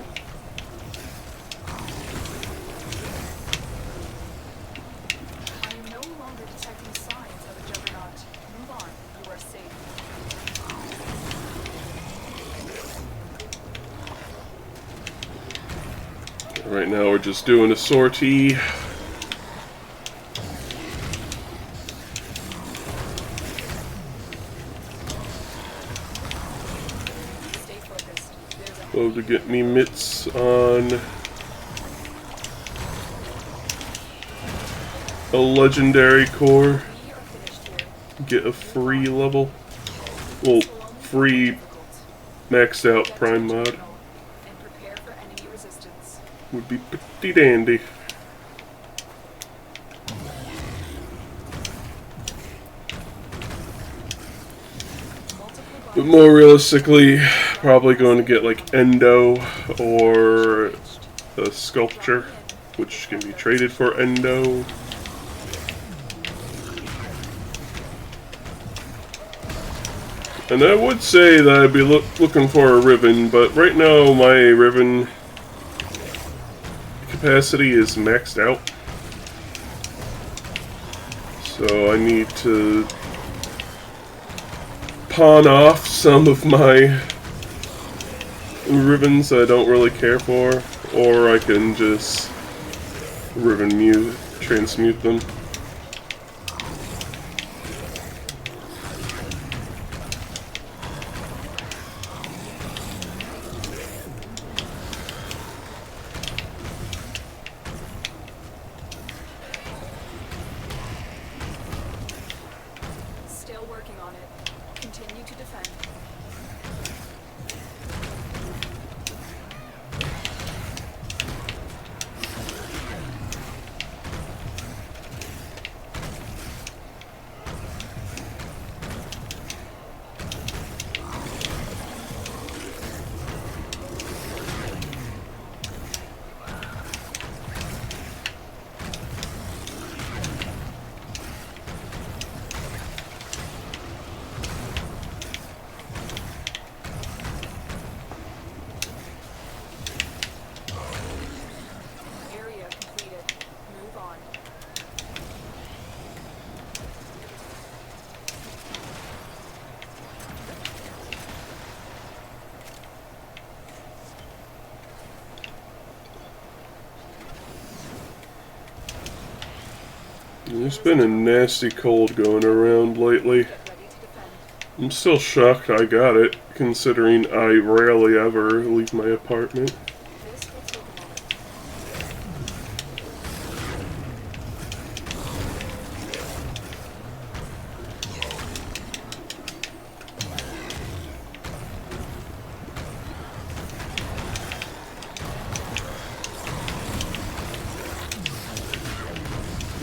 am no longer detecting signs of a juggernaut. Move on. You are safe. Right now we're just doing a sortie. Stay focused. There's a Love to get me mitts on a legendary core. we are finished here. Get a free level. Well, free maxed out prime mod And prepare for enemy resistance. would be pretty dandy. But more realistically, probably going to get like Endo or a sculpture, which can be traded for Endo. And I would say that I'd be looking for a ribbon, but right now my ribbon capacity is maxed out. So I need to pawn off some of my ribbons I don't really care for, or I can just transmute them. Still working on it. Continue to defend. Area completed. Move on. There's been a nasty cold going around lately. Get ready to defend. I'm still shocked I got it, considering I rarely ever leave my apartment. This will take a moment.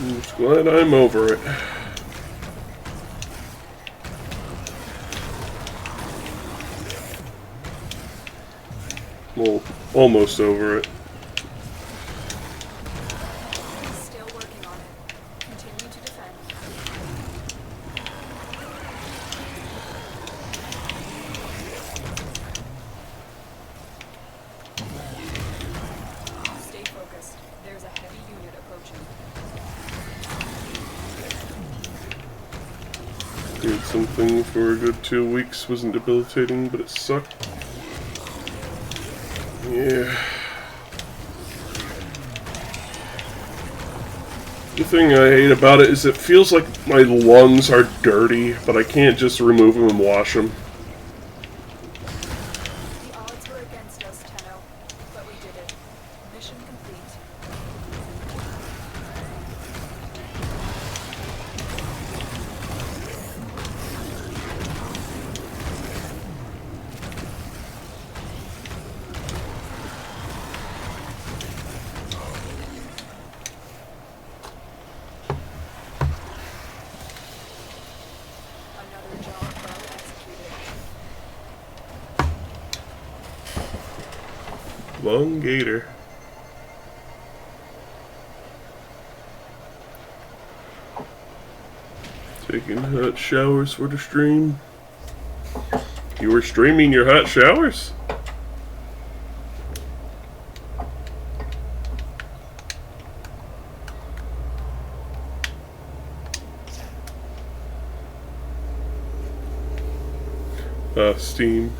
I'm just glad I'm over it. Well, almost over it. Still working on it. Continue to defend. Stay focused. There's a heavy unit approaching. Did something for a good 2 weeks, wasn't debilitating, but it sucked. Yeah. The thing I hate about it is it feels like my lungs are dirty, but I can't just remove them and wash them. The odds were against us, Tenno, but we did it. Mission complete. Another job well executed. Lung gator. Taking hot showers for the stream. You were streaming your hot showers? Steam.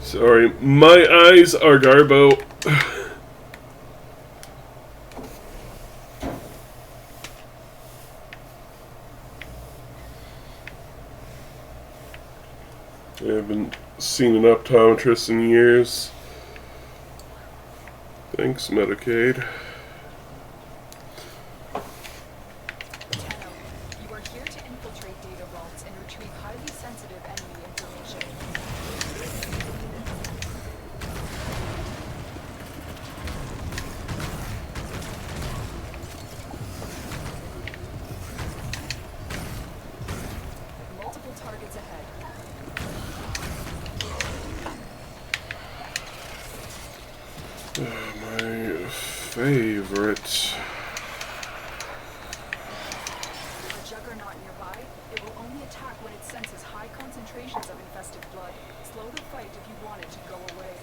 Sorry, my eyes are Garbo. I haven't seen an optometrist in years. Thanks, Medicaid. Tenno, you are here to infiltrate data vaults and retrieve highly sensitive enemy information. Multiple targets ahead. My favorite. With a juggernaut nearby, it will only attack when it senses high concentrations of infested blood. Slow the fight if you want it to go away.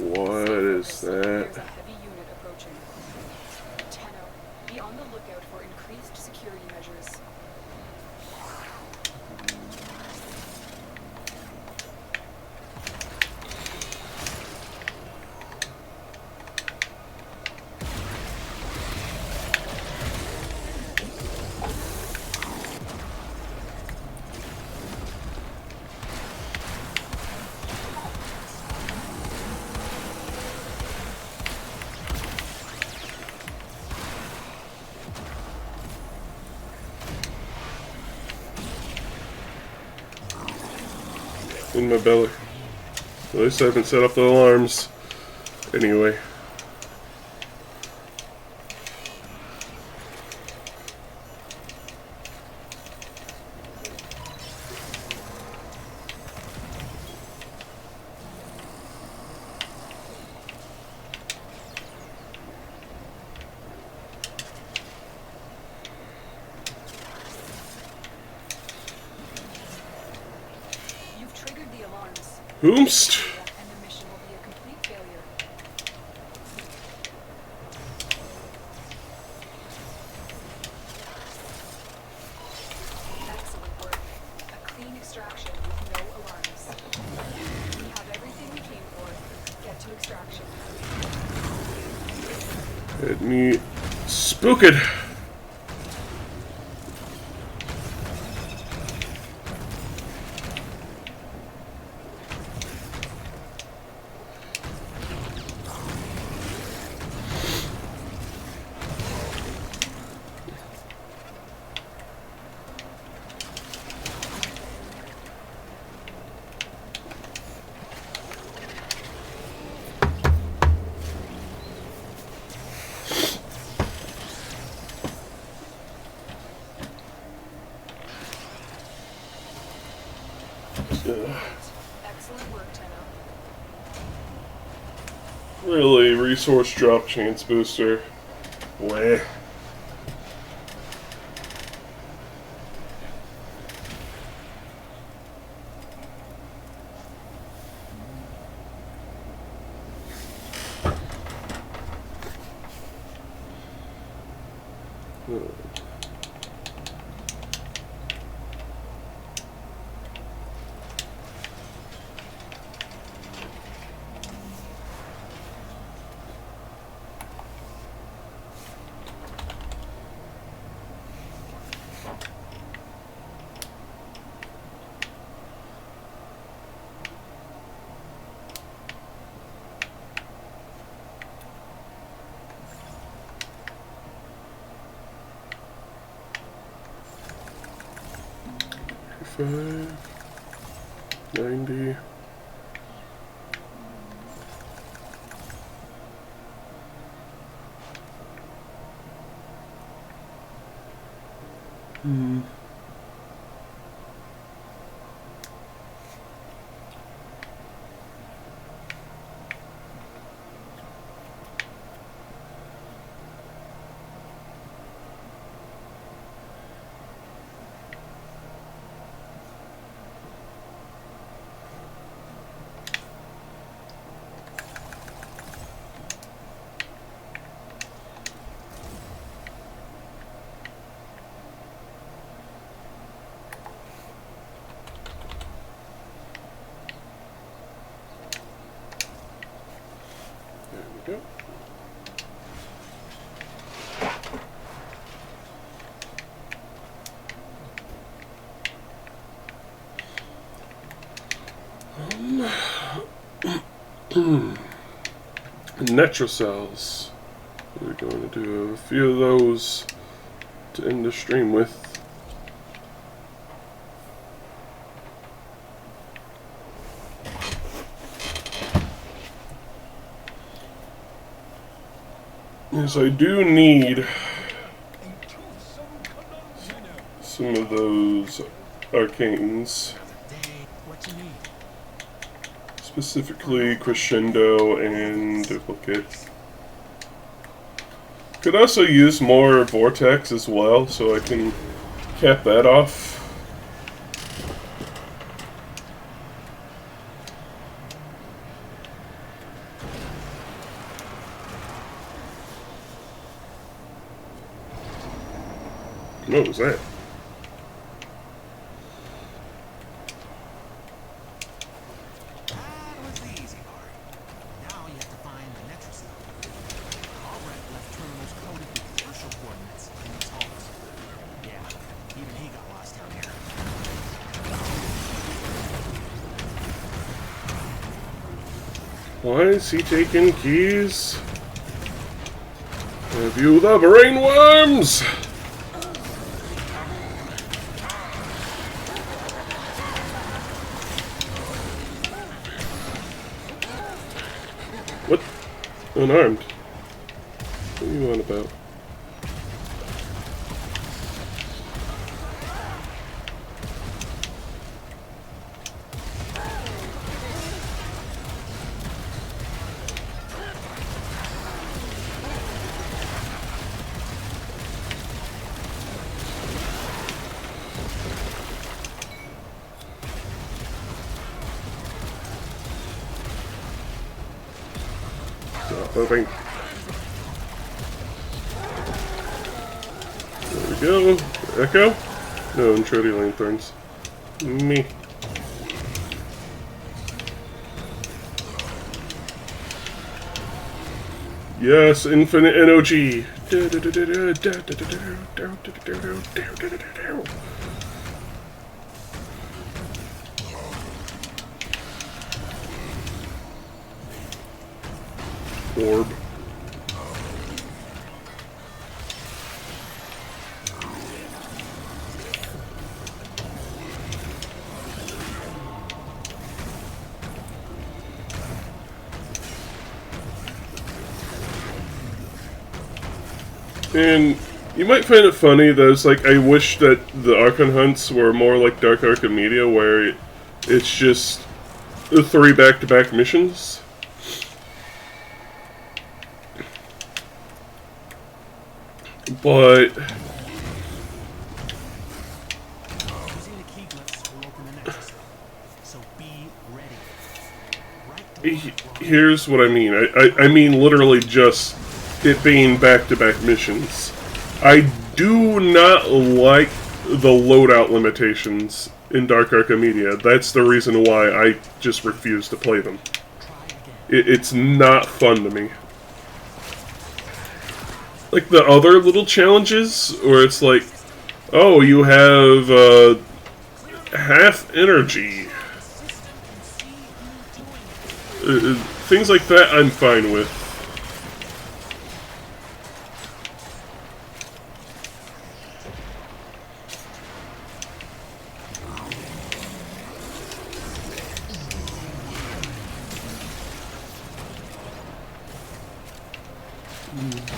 What is There's that? a heavy unit approaching. Tenno, be on the lookout for increased security measures. In my belly. At least I haven't set up the alarms. Anyway. You've triggered the alarms. Whomst? And the mission will be a complete failure. Excellent work. A clean extraction with no alarms. We have everything we came for. Get to extraction. Let me spook it. Excellent work, Tenno. Really, resource drop chance booster. Weh. $5, 90. There we go. Netrocells. We're going to do a few of those to end the stream with. Yes, I do need some of those arcanes. What you need? Specifically Crescendo and Duplicate. Could also use more Vortex as well, so I can cap that off. What was that? That was the easy part. Now you have to find the Netrocell. Albrecht left terminals coded with crucial coordinates in these halls. Yeah, even he got lost down here. Why is he taking keys? Have you the brain worms? What? Unarmed. What are you on about? Stop moving. There we go. Echo? No, Intrody Lanthorns. Me. Yes, infinite NOG. Orb. And you might find it funny that it's like, I wish that the Archon hunts were more like Dark Archimedia, where it's just the 3 back-to-back missions. But Using the key glyphs will open the Netrocell. So be ready. Right to here's what I mean. I mean literally just it being back-to-back missions. I do not like the loadout limitations in Dark Archimedia. That's the reason why I just refuse to play them. It's not fun to me. Like the other little challenges, where it's like, oh, you have half energy. Things like that I'm fine with.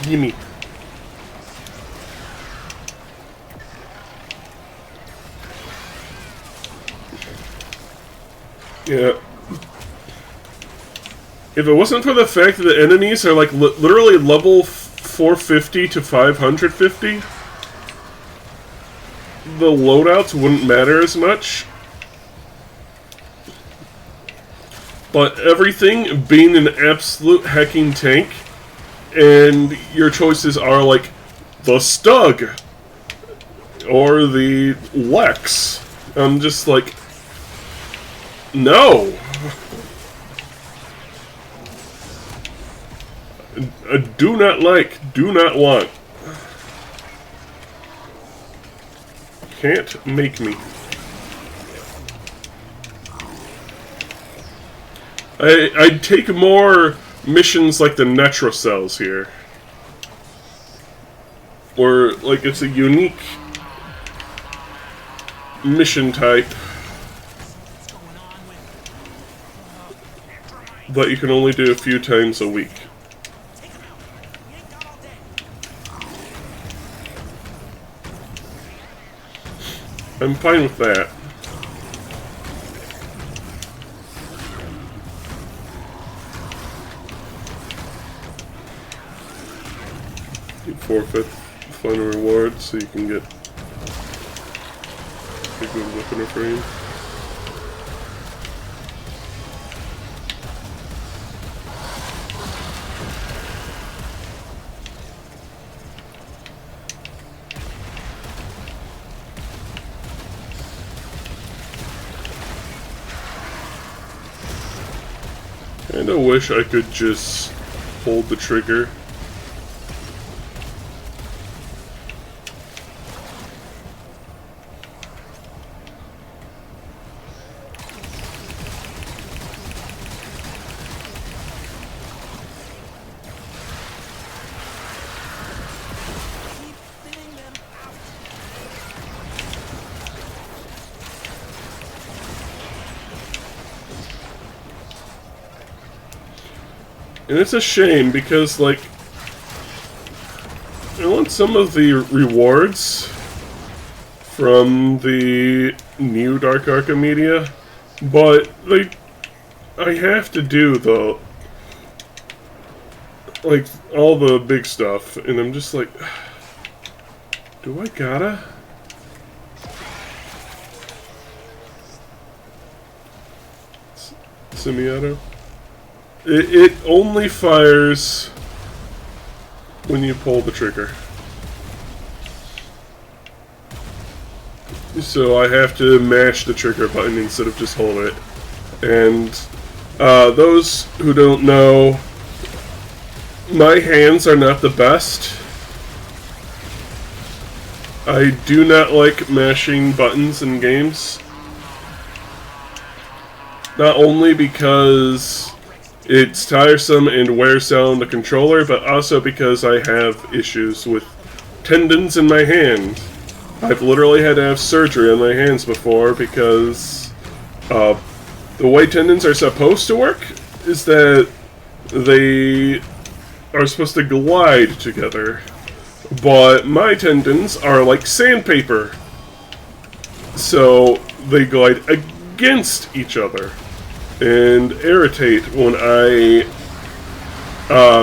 Gimme. Yeah. If it wasn't for the fact that the enemies are like literally level 450 to 550, the loadouts wouldn't matter as much. But everything being an absolute hacking tank, and your choices are like the Stug or the Lex. I'm just like, no. Do not like, do not want. Can't make me. I'd take more missions like the Netro Cells here. Or, like, it's a unique mission type that you can only do a few times a week. I'm fine with that. You forfeit the final reward so you can get a good weapon or frame. Kinda wish I could just hold the trigger. And it's a shame because, like, I want some of the rewards from the new Dark Archimedia, but I have to do the, like, all the big stuff, and I'm just like, do I gotta? Semi-auto? It only fires when you pull the trigger. So I have to mash the trigger button instead of just hold it. And those who don't know, my hands are not the best. I do not like mashing buttons in games. Not only because it's tiresome and wears down the controller, but also because I have issues with tendons in my hand. I've literally had to have surgery on my hands before because the way tendons are supposed to work is that they are supposed to glide together. But my tendons are like sandpaper. So they glide against each other and irritate when I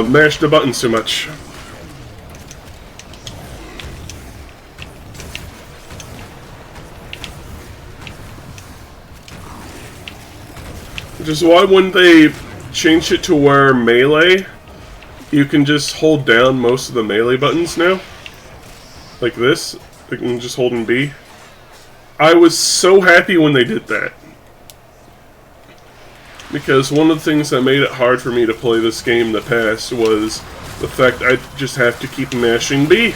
mash the buttons too much. Which is why when they changed it to where melee, you can just hold down most of the melee buttons now. Like this. You can just hold in B. I was so happy when they did that. Because one of the things that made it hard for me to play this game in the past was the fact I just have to keep mashing B.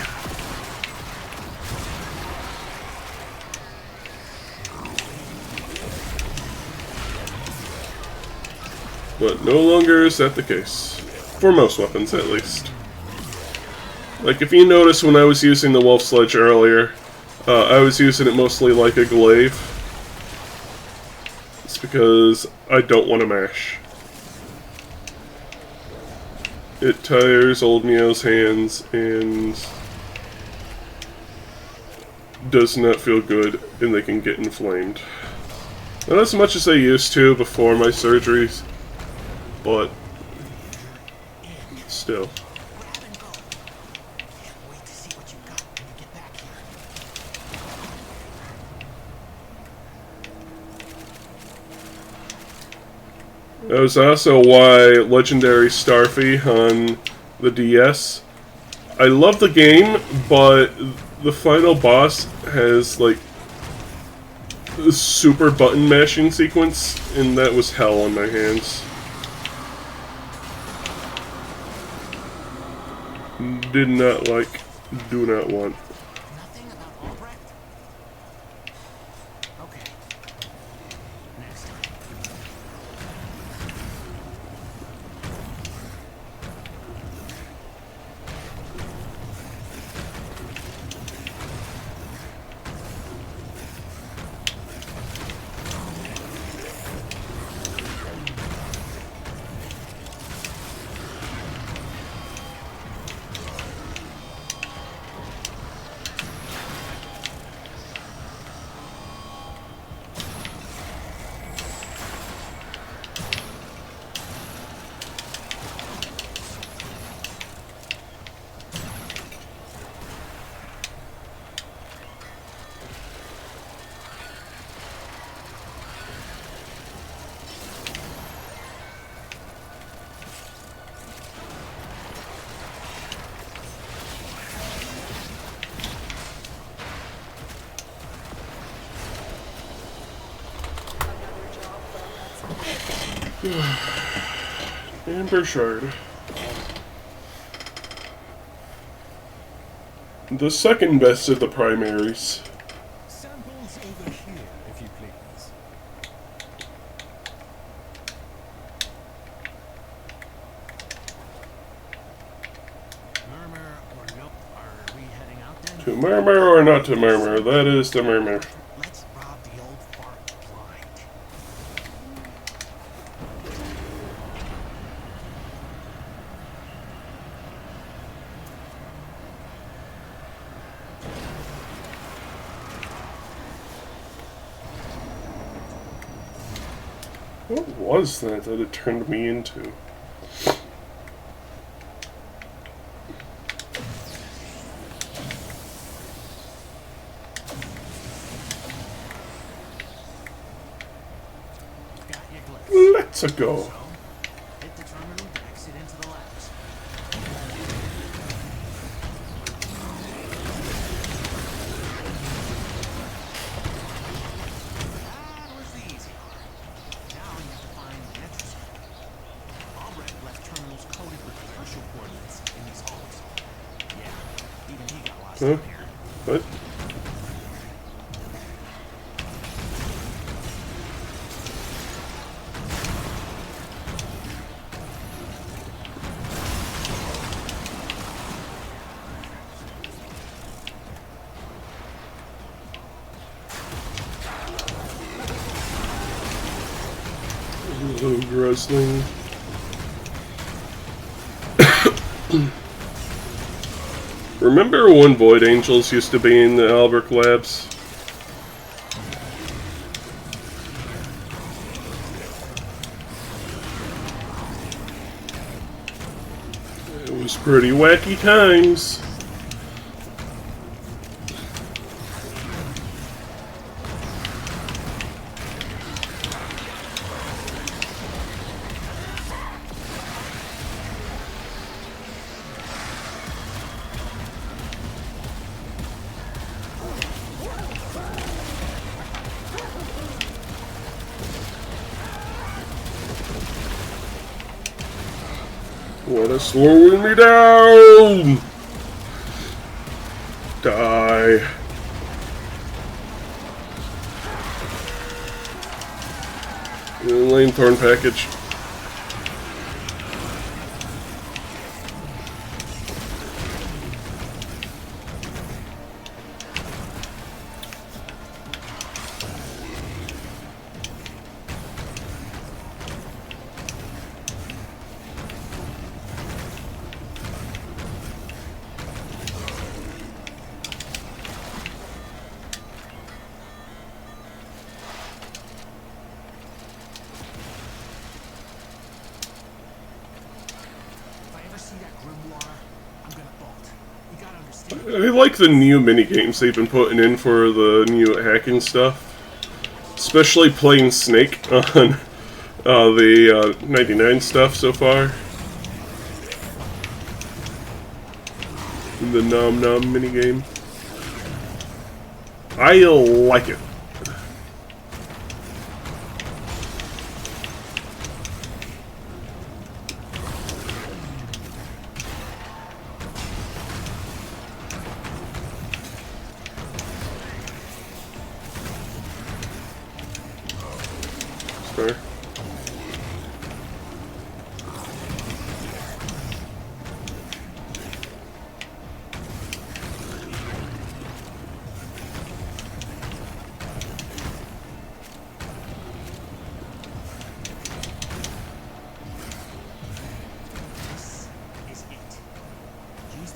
But no longer is that the case. For most weapons, at least. Like, if you notice when I was using the Wolf Sledge earlier, I was using it mostly like a glaive. It's because I don't want to mash. It tires old Meow's hands and does not feel good, and they can get inflamed. Not as much as they used to before my surgeries, but still. That was also why Legendary Starfy on the DS. I love the game, but the final boss has, like, a super button mashing sequence, and that was hell on my hands. Did not like, do not want. Nothing about Albrecht? Okay. Next time. Amber Shard. The second best of the primaries. Samples over here, if you please. Murmur or no? Are we heading out then? To murmur or not to murmur, that is to murmur. Let's rob the old fart blind. What was that it turned me into? Got your glyphs. Let's go. So, hit the terminal to exit into the labs. That was the easy part. Now you have to find the Netroscope. Albrecht left terminals coated with partial coordinates in these halls. Yeah, even he got lost Huh? in here. What? Hello, wrestling. Remember when Void Angels used to be in the Albrecht Labs? It was pretty wacky times. What is slowing me down? Die. Lanethorn package. If I ever see that grimoire, I'm gonna bolt. You gotta understand. I like the new minigames they've been putting in for the new hacking stuff. Especially playing Snake on the 99 stuff so far. The Nom Nom minigame. I like it.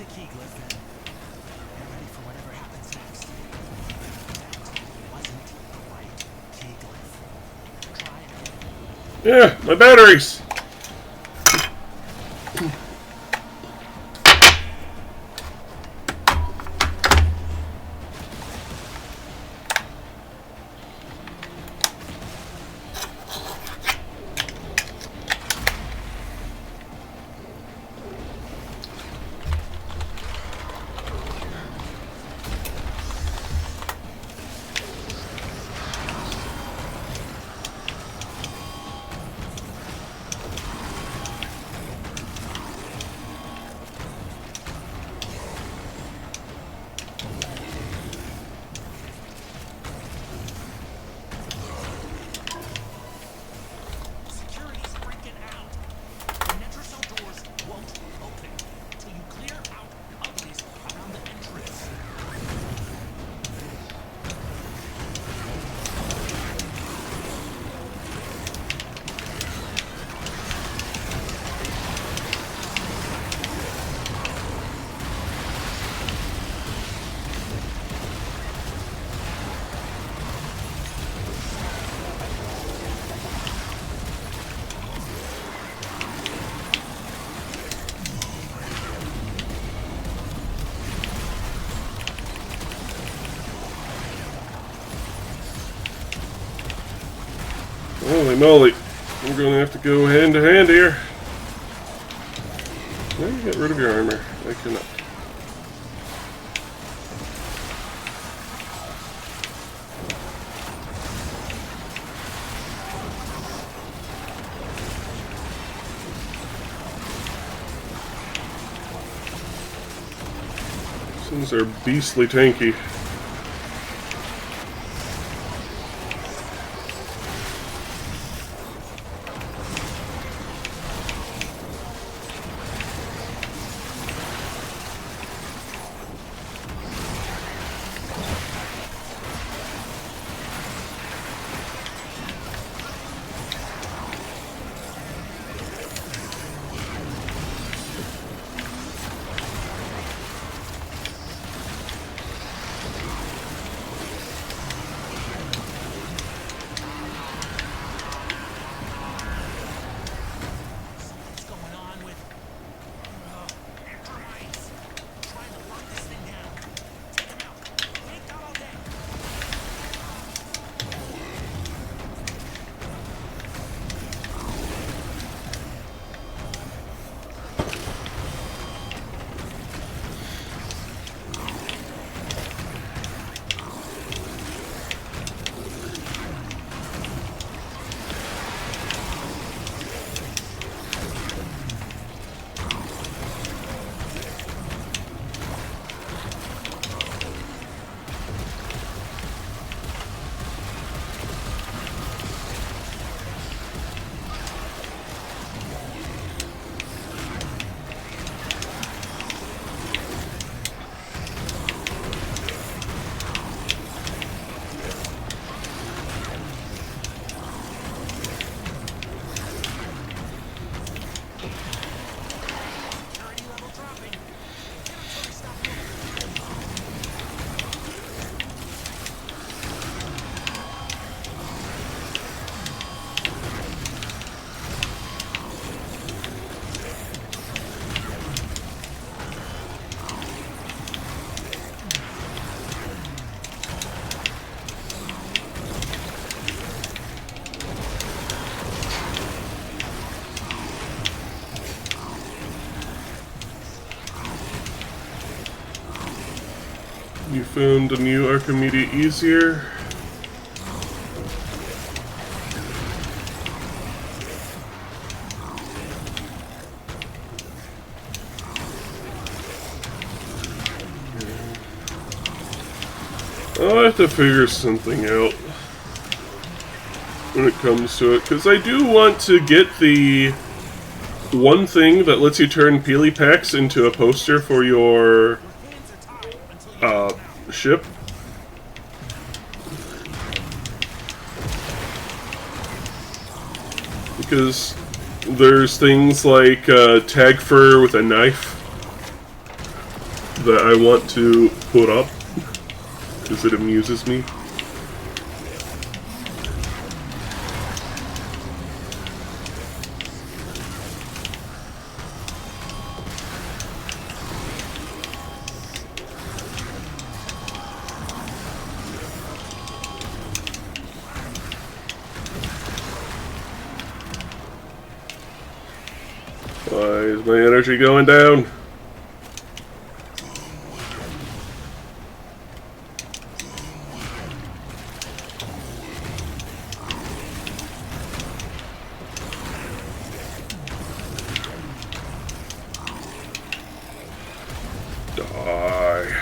the key glyph and get ready for whatever happens next. That wasn't the right key glyph. Try again. Yeah, my batteries! Security's freaking out. The Netracell doors won't open till you clear out the uglies around the entrance. Holy moly. I'm going to have to go hand to hand here. Can I get rid of your armor? I cannot. These are beastly tanky. What's going on with Enterprise? Trying to lock this thing down. Take him out. Ain't got all day. Security level dropping. Inventory stop moving. You found a new Archimedes easier. I'll have to figure something out when it comes to it, because I do want to get the one thing that lets you turn Peely packs into a poster for your Hands are tied until you ship. Because there's things like tag fur with a knife that I want to put up because it amuses me. Why is my energy going down? Die.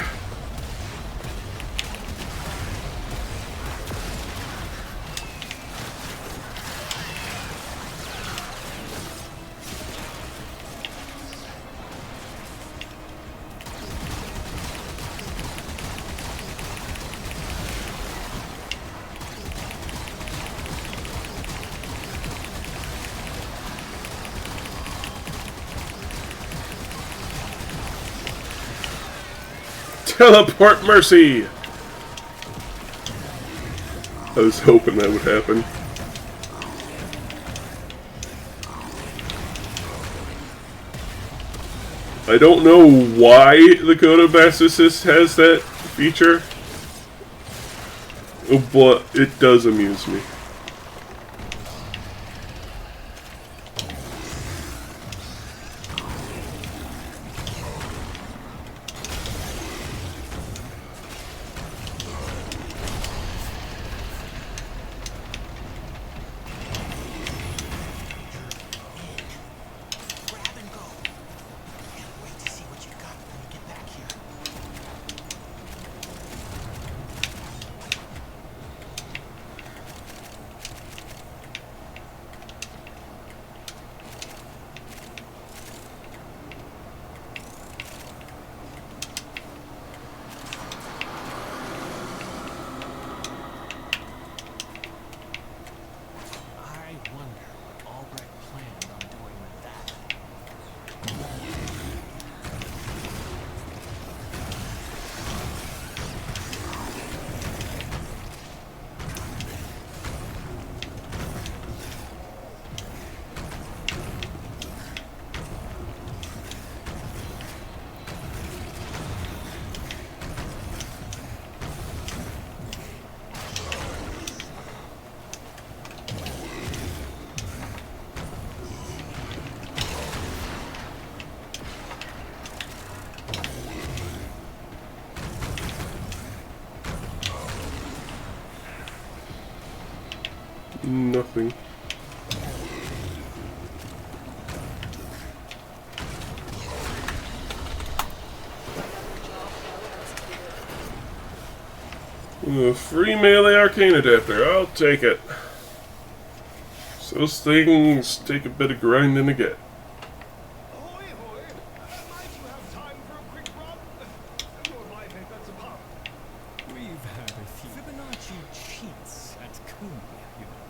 Teleport mercy! I was hoping that would happen. I don't know why the Code of Mass Assist has that feature, but it does amuse me. Grab and go. Can't wait to see what you got when you get back here. I wonder what Albrecht planned on doing with that. Nothing. A free melee arcane adapter, I'll take it. So those things take a bit of grinding to get. Ahoy, ahoy! Might you have time for a quick run? Lord Livek, that's a pop. We've had a few Fibonacci cheats at Coon, you know.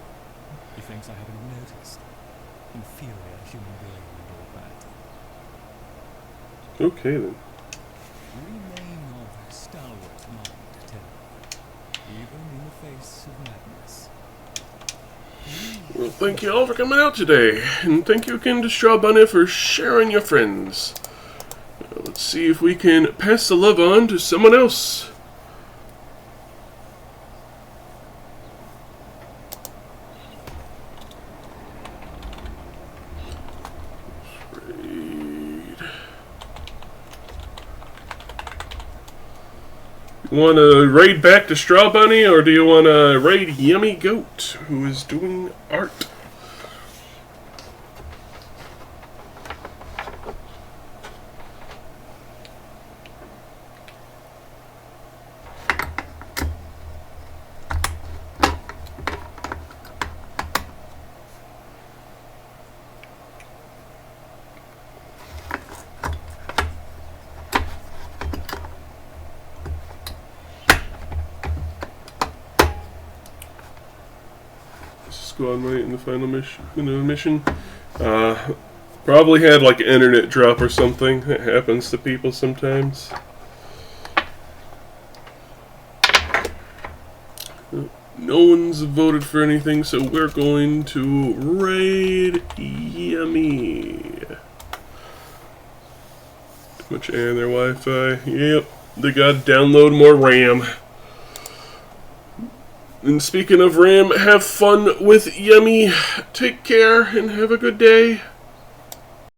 He thinks I haven't noticed. Inferior human being and all that. Okay then. Remain of stalwart mind, tell me. Even in the face of madness. Well, thank you all for coming out today, and thank you again to Straw Bunny for sharing your friends. Let's see if we can pass the love on to someone else. You want to raid back to Straw Bunny, or do you want to raid Yummy Goat, who is doing art? Squad mate in the final mission. Probably had like an internet drop or something. It happens to people sometimes. No one's voted for anything, so we're going to raid Yummy. Too much air in their Wi-Fi. Yep, they gotta download more RAM. And speaking of RAM, have fun with Yummy. Take care and have a good day.